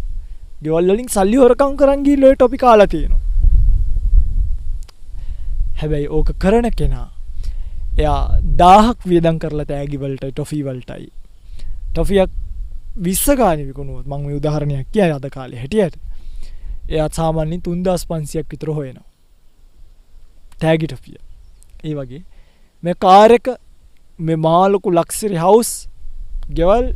ගෙවල් වලින් සල්ලි හොරකම් කරන් ගිහිල්ලා ඔය ටොපි කාලා තියෙනවා. හැබැයි ඕක කරන කෙනා එයා 1000ක් වියදම් කරලා තෑගි වලටයි ටොෆි වලටයි. ටොෆියක් 20 ගානේ විකුණුවොත් මම මේ උදාහරණයක් කියයි අද කාලේ හැටියට. එයා සාමාන්‍යයෙන් 3500ක් විතර හොයනවා. තෑගි ටොපිය. ඒ වගේ මේ කාර් එක මේ මාළුකු ලක්ෂරි හවුස් ගෙවල්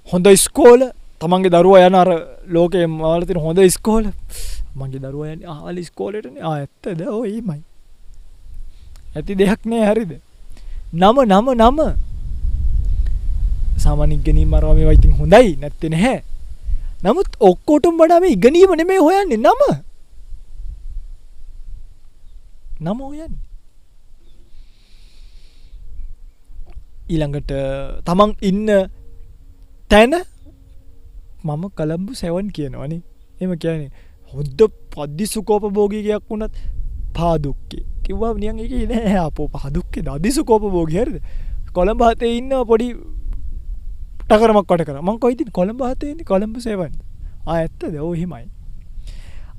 හොඳ ඉස්කෝල තමන්ගේ දරුවා යන අර ලෝකේ මාළු තියෙන හොඳ ඉස්කෝල මගේ දරුවා යන්නේ ආවල ඉස්කෝලේටනේ ඇත්තද ඔයමයි ඇති දෙයක් නෑ හරිද නම සාමාන්‍ය ඉගෙනීම අරවා මේවා ඉතින් හොඳයි නැත්තේ නැහැ. නමුත් ඔක්කොටම වඩා මේ ඉගෙනීම නෙමෙයි හොයන්නේ නම හොයන්නේ. ඊළඟට තමන් ඉන්න තැන මම කොළඹ 7 කියනවනේ. එහෙම කියන්නේ හොද්ද පදිසුකෝපභෝගීකයක් වුණත් පාදුක්කේ. කිව්වා නියන් ඒකේ නෑ අපෝ පාදුක්කේ දදිසුකෝපභෝගී හරිද? කොළඹ හතේ ඉන්න පොඩි ටකරමක් වට කරා. මං කොයිද කොළඹ හතේ ඉන්නේ කොළඹ 7. ඇත්තද? ඔව් එහෙමයි.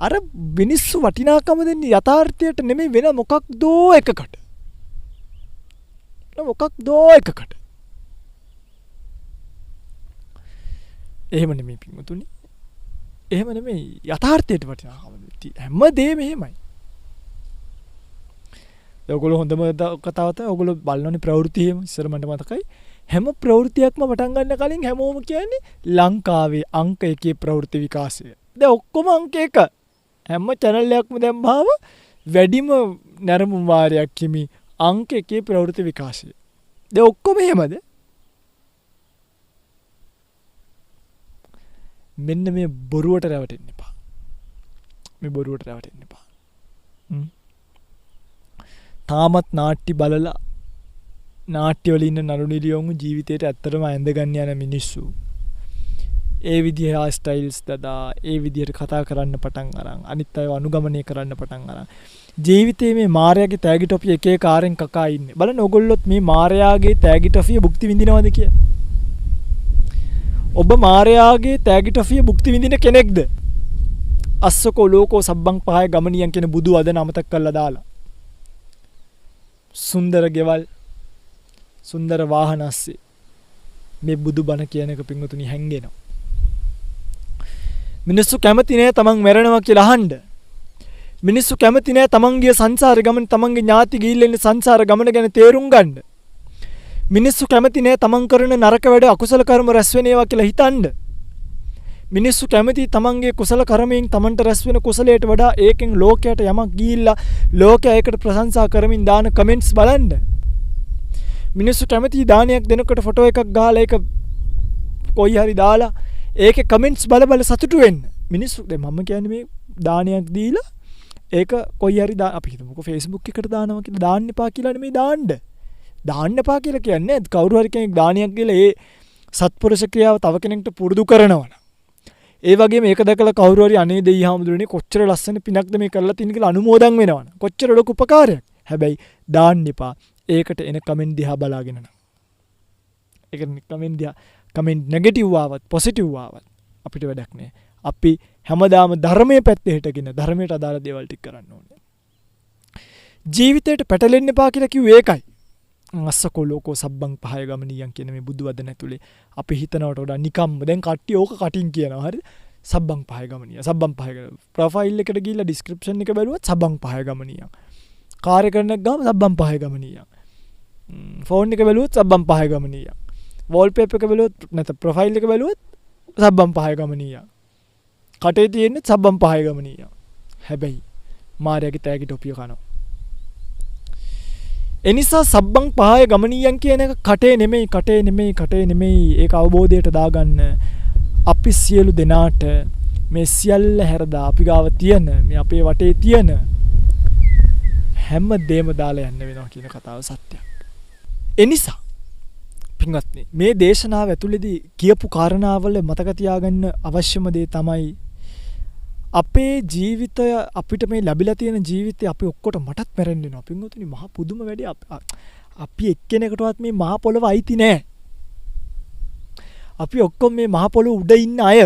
අර මිනිස්සු වටිනාකම දෙන්නේ යථාර්ථයට නෙමෙයි වෙන මොකක්දෝ එකකට. එහෙම නෙමෙයි පින්වතුනි. එහෙම නෙමෙයි යථාර්ථයට වටිනාකම හැමදේම එහෙමයි. ඔයගොල්ලෝ හොඳම කතාව තමයි ඔයගොල්ලෝ බලනෝනේ ප්‍රවෘත්ති එහෙම ඉස්සර මට මතකයි හැම ප්‍රවෘත්තියක්ම පටන් ගන්න කලින් හැමෝම කියන්නේ ලංකාවේ අංක 1 ප්‍රවෘත්ති විකාශය. දැන් ඔක්කොම අංක 1. හැම channel එකක්ම දැම්මම වැඩිම නැරඹුම් වාරයක් කිමි අංක 1 ප්‍රවෘත්ති විකාශය. දැන් ඔක්කොම එහෙමද? මෙන්න මේ බොරුවට රැවටෙන්න එපා. මේ බොරුවට රැවටෙන්න එපා. තාමත් නාට්‍ය බලලා නාට්‍ය වල ඉන්න නළු නිළියෝන්ගේ ජීවිතේට ඇත්තටම ඇඳගන්න යන මිනිස්සු ඒ විදිහේ හේර් ස්ටයිල්ස් දදා ඒ විදිහට කතා කරන්න පටන් අරන් අනිත් අයව අනුගමනය කරන්න පටන් අරන් ජීවිතේ මේ මායාවේ තෑගි ටොපි එක එක ආරෙන් කකා ඉන්නේ. බලන්න ඕගොල්ලොත් මේ මායාවේ තෑගි ටොෆිය භුක්ති විඳිනවද කියලා? ඔබ මායාවේ තෑගි ටොෆිය භුක්ති විඳින කෙනෙක්ද? අස්සකෝ ලෝකෝ සබ්බං පහය ගමනියන් කියන බුදු වදන අමතක කරලා දාලා. සුන්දර ගෙවල් සුන්දර වාහන ඇස්සේ මේ බුදු බණ කියන එක පින්වතුනි හැංගෙනවා. මිනිස්සු කැමති නෑ තමන් මැරෙනවා කියලා අහන්න. මිනිස්සු කැමති නෑ තමන්ගේ සංසාර ගමන තමන්ගේ ඥාති ගිහිල්ලා ඉන්න සංසාර ගමන ගැන තේරුම් ගන්න. මිනිස්සු කැමති නෑ තමන් කරන නරක වැඩ අකුසල කර්ම රැස් වෙන ඒවා කියලා හිතන්න. මිනිස්සු කැමති තමන්ගේ කුසල කර්මයෙන් තමන්ට රැස් වෙන කුසලයට වඩා ඒකෙන් ලෝකයට යමක් ගිහිල්ලා ලෝකයා ඒකට ප්‍රශංසා කරමින් දාන කමෙන්ට්ස් බලන්න. මිනිස්සු කැමති දානයක් දෙනකොට ෆොටෝ එකක් ගහලා ඒක කොයි හරි දාලා ඒකේ කමෙන්ට්ස් බල බල සතුටු වෙන්න. මිනිස්සු දැන් මම කියන්නේ මේ දානයක් දීලා ඒක කොයි හරි අපි හිතමුකෝ Facebook එකට දානවා කියලා දාන්න එපා කියලා නෙමෙයි දාන්න. දාන්න එපා කියලා කියන්නේ කවුරු හරි කෙනෙක් දානයක් දීලා ඒ සත්පුරුෂ ක්‍රියාව තව කෙනෙක්ට පුරුදු කරනවා. ඒ වගේම මේක දැකලා කවුරු හරි අනේ දෙයි හාමුදුරනේ කොච්චර ලස්සන පිනක්ද මේ කරලා තියෙන කියලා අනුමෝදන් වෙනවනේ. කොච්චර ලොකු උපකාරයක්. හැබැයි දාන්න එපා. ඒකට එන කමෙන්ට් දිහා බලාගෙන නම්. ඒකට කමෙන්ට් දිහා කමෙන්ට් නෙගටිව් ආවත් පොසිටිව් ආවත් අපිට වැඩක් නෑ. අපි හැමදාම ධර්මයේ පැත්තේ හිටගෙන ධර්මයට අදාළ දේවල් ටික කරන්න ඕනේ. ජීවිතේට පැටලෙන්න එපා කියලා කිව්වේ ඒකයි. අස්සකෝ ලෝකෝ සබ්බං පහය ගමනියන් කියන මේ බුදු වදන ඇතුලේ අපි හිතනවට වඩා නිකම්ම දැන් කට්ටිය ඕක කටින් කියනවා හරි සබ්බං පහය ගමනිය සබ්බං පහය ප්‍රොෆයිල් එකට ගිහිල්ලා ඩිස්ක්‍රිප්ෂන් එක බැලුවත් සබ්බං පහය ගමනියන් කාර්ය කරනක් ගාම සබ්බං පහය ගමනියන් ෆෝන් එක බැලුවොත් සබ්බං පහය ගමනියන් වෝල්පේපර් එක බැලුවොත් නැත්නම් ප්‍රොෆයිල් එක බැලුවොත් සබ්බං පහය ගමනියන් කටේ තියෙන්නේ සබ්බං පහය ගමනියන් හැබැයි මාර්යාගේ තෑගි ටොපිය කනවා එනිසා සබ්බං පහය ගමනියන් කියන එක කටේ නෙමෙයි ඒක අවබෝධයට දාගන්න අපි සියලු දෙනාට මේ සියල්ල හැරදා අපි ගාව තියෙන මේ අපේ වටේ තියෙන හැම දෙම දාලා යන්න වෙනවා කියන කතාව සත්‍යයක්. එනිසා පින්වත්නි මේ දේශනාව ඇතුළේදී කියපු කාරණාවල මතක තියාගන්න අවශ්‍යම දේ තමයි අපේ ජීවිතය අපිට මේ ලැබිලා තියෙන ජීවිතේ අපි ඔක්කොට මටත් මැරෙන්න වෙනවා. පින්වතුනි මහා පුදුම වැඩි අපි එක්කෙනෙකුටවත් මේ මහා පොළව අයිති නෑ. අපි ඔක්කොම මේ මහා පොළොව උඩ ඉන්න අය.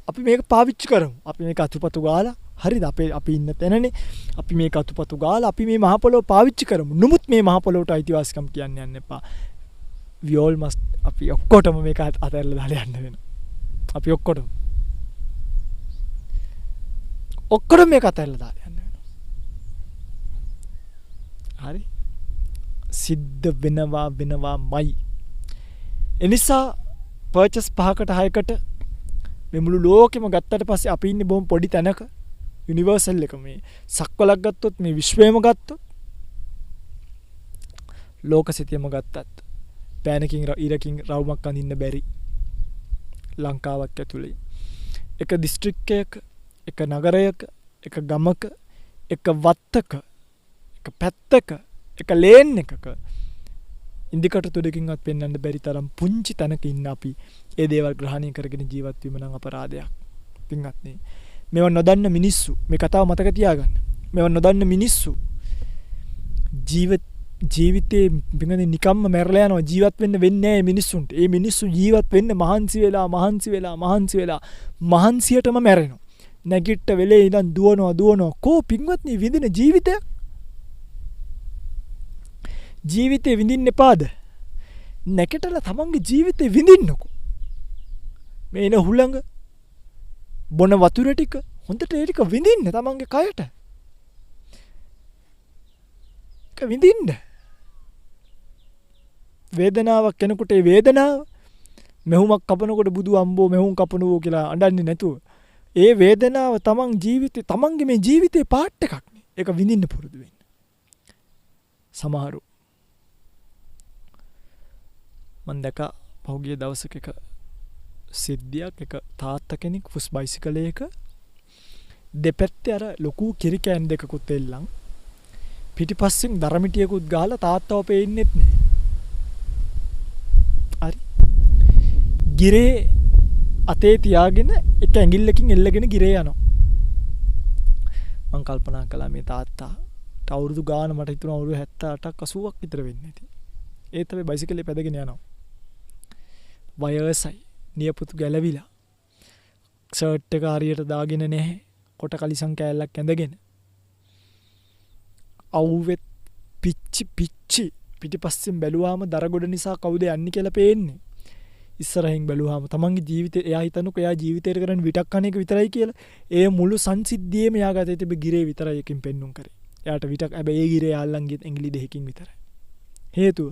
අපි මේක පාවිච්චි කරමු. අපි මේක අතුපතු ගාලා හරිද අපි ඉන්න තැනනේ. අපි මේක අතුපතු ගාලා අපි මේ මහා පොළොව පාවිච්චි කරමු. නමුත් මේ මහා පොළොවට අයිතිවාසිකම් කියන්න යන්න එපා. we all must අපි ඔක්කොටම මේක අතහැරලා දාලා යන්න වෙනවා. අපි ඔක්කොටම මේක අතහැරලා දාලා යන්න වෙනවා. හරි? සිද්ධ වෙනවාමයි. එනිසා පර්චස් 5කට 6කට මේ මුළු ලෝකෙම ගත්තට පස්සේ අපි ඉන්නේ බොහොම පොඩි තැනක යුනිවර්සල් එක මේ සක්වලක් ගත්තොත් මේ විශ්වයම ගත්තොත් ලෝක සිතියම ගත්තත් පෑනකින් ඉරකින් රවුමක් අඳින්න බැරි ලංකාවක් ඇතුලේ එක දිස්ත්‍රික්කයක එක නගරයක එක ගමක එක වත්තක එක පැත්තක එක ලේන් එකක ඉන්දිකට තුඩකින්වත් පෙන්වන්න බැරි තරම් පුංචි තැනක ඉන්න අපි ඒ දේවල් ග්‍රහණය කරගෙන ජීවත් වීම නම් අපරාධයක්. පින්වත්නි මේව නොදන්න මිනිස්සු මේ කතාව මතක තියාගන්න. මේව නොදන්න මිනිස්සු ජීවිතේ පින්වත්නි නිකම්ම මැරලා යනවා ජීවත් වෙන්න වෙන්නේ නැහැ මිනිස්සුන්ට. ඒ මිනිස්සු ජීවත් වෙන්න මහන්සි වෙලා මහන්සියටම මැරෙනවා. නැගිට වෙලේ ඉඳන් දුවනවා කෝ පින්වත්නි විඳින ජීවිතේ විඳින්න එපාද? නැකටලා තමන්ගේ ජීවිතේ විඳින්නකෝ. මේ එන හුළඟ බොන වතුර ටික හොඳට ඒ ටික විඳින්න තමන්ගේ කයට. ඒක විඳින්න. වේදනාවක් කෙනෙකුට ඒ වේදනාව මෙහුමක් කපනකොට බුදු අම්බෝ මෙහුම් කපනවෝ කියලා අඬන්නේ නැතුව ඒ වේදනාව තමන් ජීවිතේ තමන්ගේ මේ ජීවිතේ පාට් එකක් නේ. ඒක විඳින්න පුරුදු වෙන්න. සමහරු මම දැක පහුගිය දවසක එක සිද්ධියක් එක තාත්තා කෙනෙක් ෆුස් බයිසිකලයක දෙපැත්තේ අර ලොකු කිරි කෑන් දෙකකුත් එල්ලන් පිටිපස්සෙන් දරමිටියකුත් ගහලා තාත්තව පේන්නෙත් නෑ. හරි. ගිරේ අතේ තියාගෙන එක ඇඟිල්ලකින් එල්ලගෙන ගිරේ යනවා. මං කල්පනා කළා මේ තාත්තාට අවුරුදු ගාන මට හිතුණා අවුරුදු 78ක් 80ක් විතර වෙන්නේ නැති. ඒ තමයි බයිසිකලේ පැදගෙන යනවා. වයසයි නියපොතු ගැලවිලා ෂර්ට් එක හරියට දාගෙන නැහැ. කොට කලිසම් කෑල්ලක් ඇඳගෙන අවුවෙත් පිච්චි පිටිපස්සෙන් බැලුවාම දරගොඩ නිසා කවුද යන්නේ කියලා පේන්නේ. ඉස්සරහින් බැලුවාම තමන්ගේ ජීවිතේ එයා හිතනකො එයා ජීවිතේට කරන විටක් කන එක විතරයි කියලා. ඒ මුළු සංසිද්ධියේම එයා ගතේ තිබෙ ගිරේ විතරයි එකකින් පෙන්නුම් කරේ. එයාට විටක් හැබැයි ඒ ගිරේ යාල්ලන් ගියේ ඇඟිලි දෙකකින් විතරයි. හේතුව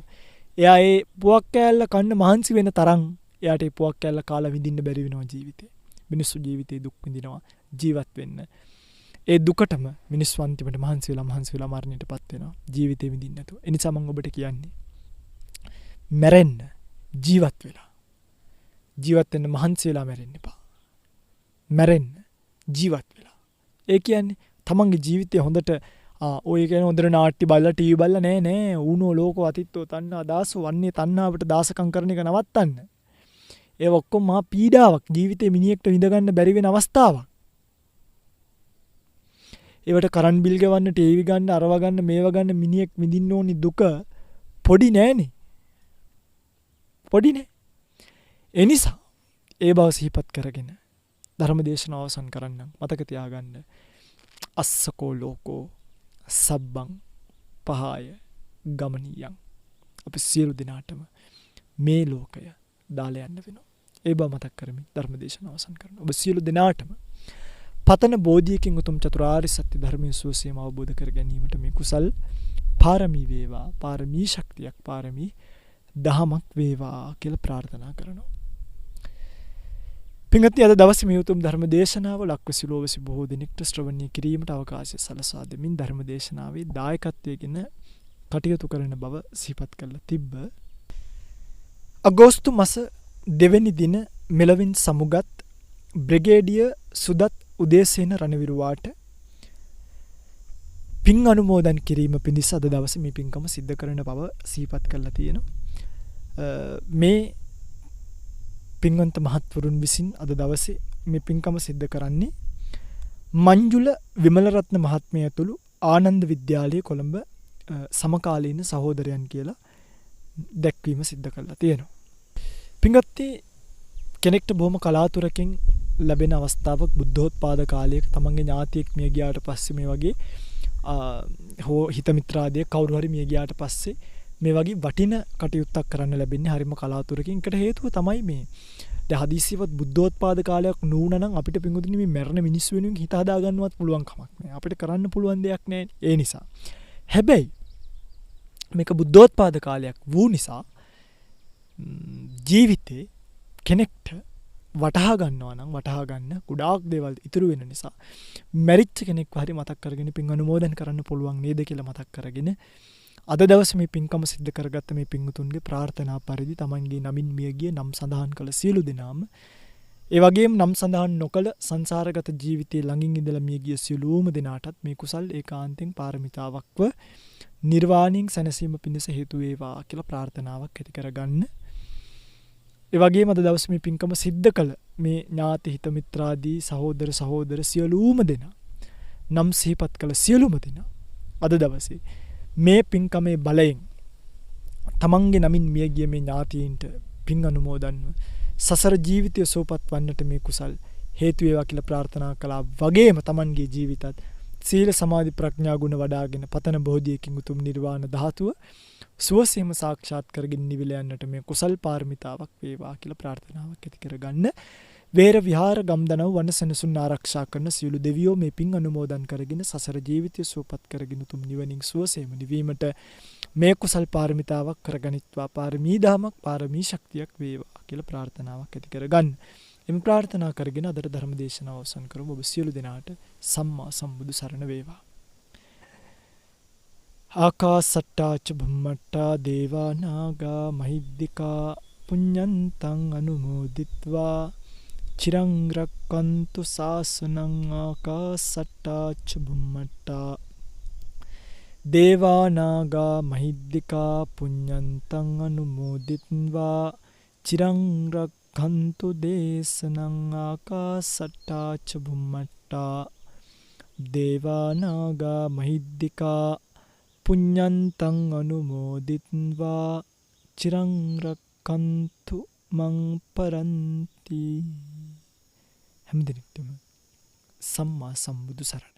එයා ඒ පුවක් කෑල්ල කන්න මහන්සි වෙන තරම් එයාට ඒ පුවක් කෑල්ල කාලා විඳින්න බැරි වෙනවා ජීවිතේ. මිනිස්සු ජීවිතේ දුක් විඳිනවා ජීවත් වෙන්න. ඒ දුකටම මිනිස්සු අන්තිමට මහන්සි වෙලා මරණයටපත් වෙනවා ජීවිතේ විඳින්න නැතුව. ඒ නිසා මම ඔබට කියන්නේ මැරෙන්න ජීවත් වෙලා ජීවත් වෙන්න මහන්සි වෙලා මැරෙන්න එපා. මැරෙන්න ජීවත් වෙලා. ඒ කියන්නේ තමන්ගේ ජීවිතය හොඳට ඔය කියන්නේ හොඳට නාට්‍ය බලලා ටීවී බලලා නෑ ඌනෝ ලෝකෝ අතිත්තෝ තණ්හා දාසෝ වන්නේ තණ්හාවට දාසකම් කරන එක නවත්තන්න. ඒ ඔක්කොම මහා පීඩාවක් ජීවිතේ මිනිහෙක්ට විඳ ගන්න බැරි වෙන අවස්ථාවක්. ඒවට කරන් බිල් ගෙවන්න ටීවී ගන්න අරව ගන්න මේව ගන්න මිනිහෙක් විඳින්න ඕනි දුක පොඩි නෑනේ. පොඩි නෑ. ඒ නිසා ඒ බව සිහිපත් කරගෙන ධර්ම දේශනාව අවසන් කරන්න මතක තියාගන්න. අස්සකෝ ලෝකෝ සබ්බං පහය ගමනියං. අපි සියලු දෙනාටම මේ ලෝකය දාලා යන්න වෙනවා. ඒ බව මතක් කරමින් ධර්ම දේශනාව අවසන් කරනවා. ඔබ සියලු දෙනාටම පතන බෝධියකින් උතුම් චතුරාර්ය සත්‍ය ධර්මයේ සුවසේම අවබෝධ කර ගැනීමට මේ කුසල් පාරමී වේවා. පාරමී ශක්තියක් පාරමී දහමක් වේවා කියලා ප්‍රාර්ථනා කරනවා. පින්වත්නි අද දවසේ මේ උතුම් ධර්ම දේශනාව ලක්වැසි ලෝවැසි බොහෝ දෙනෙක්ට ශ්‍රවණය කිරීමට අවකාශය සලසා දෙමින් ධර්ම දේශනාවේ දායකත්වයෙන් කටයුතු කරන බව සිහිපත් කරලා තිබ්බ. අගෝස්තු මාස 2 වෙනි දින මෙලවින් සමුගත් බ්‍රිගේඩියර් සුදත් උදේසේන රණවිරුවාට පින් අනුමෝදන් කිරීම පිණිස අද දවසේ මේ පින්කම සිද්ධ කරන බව සිහිපත් කරලා තියෙනවා. මේ පින්වන්ත මහත්වරුන් විසින් අද දවසේ මේ පින්කම සිද්ධ කරන්නේ මංජුල විමලරත්න මහත්මිය ඇතුළු ආනන්ද විද්‍යාලයේ කොළඹ සමකාලීන සහෝදරයන් කියලා දැක්වීම සිද්ධ කරලා තියෙනවා. පින්වත්නි කෙනෙක්ට බොහොම කලාතුරකින් ලැබෙන අවස්ථාවක් බුද්ධෝත්පාද කාලයක තමන්ගේ ඥාතියෙක් මිය ගියාට පස්සේ මේ වගේ හිත මිත්‍රාදිය කවුරු හරි මිය ගියාට පස්සේ මේ වගේ වටින කටයුත්තක් කරන්න ලැබෙන්නේ හරිම කලාතුරකින්. ඒකට හේතුව තමයි මේ දැන් හදිසියවත් බුද්ධෝත්පාද කාලයක් නුනනම් අපිට පිඟුතුනි මේ මරණ මිනිස්සු වෙනුවෙන් හිත හදා ගන්නවත් පුළුවන් කමක් නැහැ. අපිට කරන්න පුළුවන් දෙයක් නැහැ. ඒ නිසා හැබැයි මේක බුද්ධෝත්පාද කාලයක් වූ නිසා ජීවිතේ කෙනෙක්ට වටහා ගන්නවා නම් වටහා ගන්න ගොඩාක් දේවල් ඉතුරු වෙන නිසා මැරිච්ච කෙනෙක්ව හරි මතක් කරගෙන පින් අනුමෝදන් කරන්න පුළුවන් නේද කියලා මතක් කරගෙන අද දවසේ මේ පින්කම සිද්ධ කරගත්ත මේ පින්වුතුන්ගේ ප්‍රාර්ථනා පරිදි තමන්ගේ නමින් මියගිය නම් සඳහන් කළ සියලු දෙනාම ඒ වගේම නම් සඳහන් නොකළ සංසාරගත ජීවිතයේ ළඟින් ඉඳලා මියගිය සියලුම දෙනාටත් මේ කුසල් ඒකාන්තයෙන් පාරමිතාවක්ව නිර්වාණයෙන් සැනසීම පිණිස හේතු වේවා කියලා ප්‍රාර්ථනාවක් ඇති කරගන්න. ඒ වගේම අද දවසේ මේ පින්කම සිද්ධ කළ මේ ඥාති හිත මිත්‍රාදී සහෝදර සියලුම දෙනා නම් සිහිපත් කළ සියලුම දෙනා අද දවසේ මේ පින්කමේ බලයෙන් තමන්ගේ නමින් මියගිය මේ ඥාතීන්ට පින් අනුමෝදන්ව සසර ජීවිතය සෝපත් වන්නට මේ කුසල් හේතු වේවා කියලා ප්‍රාර්ථනා කළා. වගේම තමන්ගේ ජීවිතත් සීල සමාධි ප්‍රඥා ගුණ වඩාගෙන පතන බෝධියකින් උතුම් නිර්වාණ ධාතුව සුවසේම සාක්ෂාත් කරගෙන නිවිල යන්නට මේ කුසල් පාරමිතාවක් වේවා කියලා ප්‍රාර්ථනාවක් ඇති කරගන්න. වේර විහාර ගම්දනව් වන සෙනසුන් ආරක්ෂා කරන සියලු දෙවියෝ මේ පින් අනුමෝදන් කරගෙන සසර ජීවිතය සුවපත් කරගෙන උතුම් නිවනින් සුවසේම නිවීමට මේ කුසල් පාරමිතාවක් කරගනිත්වා පාරමී දහමක් පාරමී ශක්තියක් වේවා කියලා ප්‍රාර්ථනාවක් ඇති කරගන්න. එම ප්‍රාර්ථනා කරගෙන අදට ධර්ම දේශනාව අවසන් කරමු. ඔබ සියලු දෙනාට සම්මා සම්බුදු සරණ වේවා. ආකාසට්ටා ච භුම්මට්ටා දේවා නාග මහිද්దికා පුඤ්ඤන්තං අනුමෝදිත්වා චිරං රක්칸තු ශාසනං ආකාසට්ටා ච බුම්මට්ටා දේවා නාග මහිද්దికා පුඤ්ඤන්තං අනුමෝදිත්වා චිරං රක්칸තු දේශනං ආකාසට්ටා ච බුම්මට්ටා දේවා නාග මහිද්దికා පුඤ්ඤන්තං අනුමෝදිත්වා චිරං රක්칸තු මං පරන්ති. හැමදෙනෙක්ටම සම්මා සම්බුදු සරණ.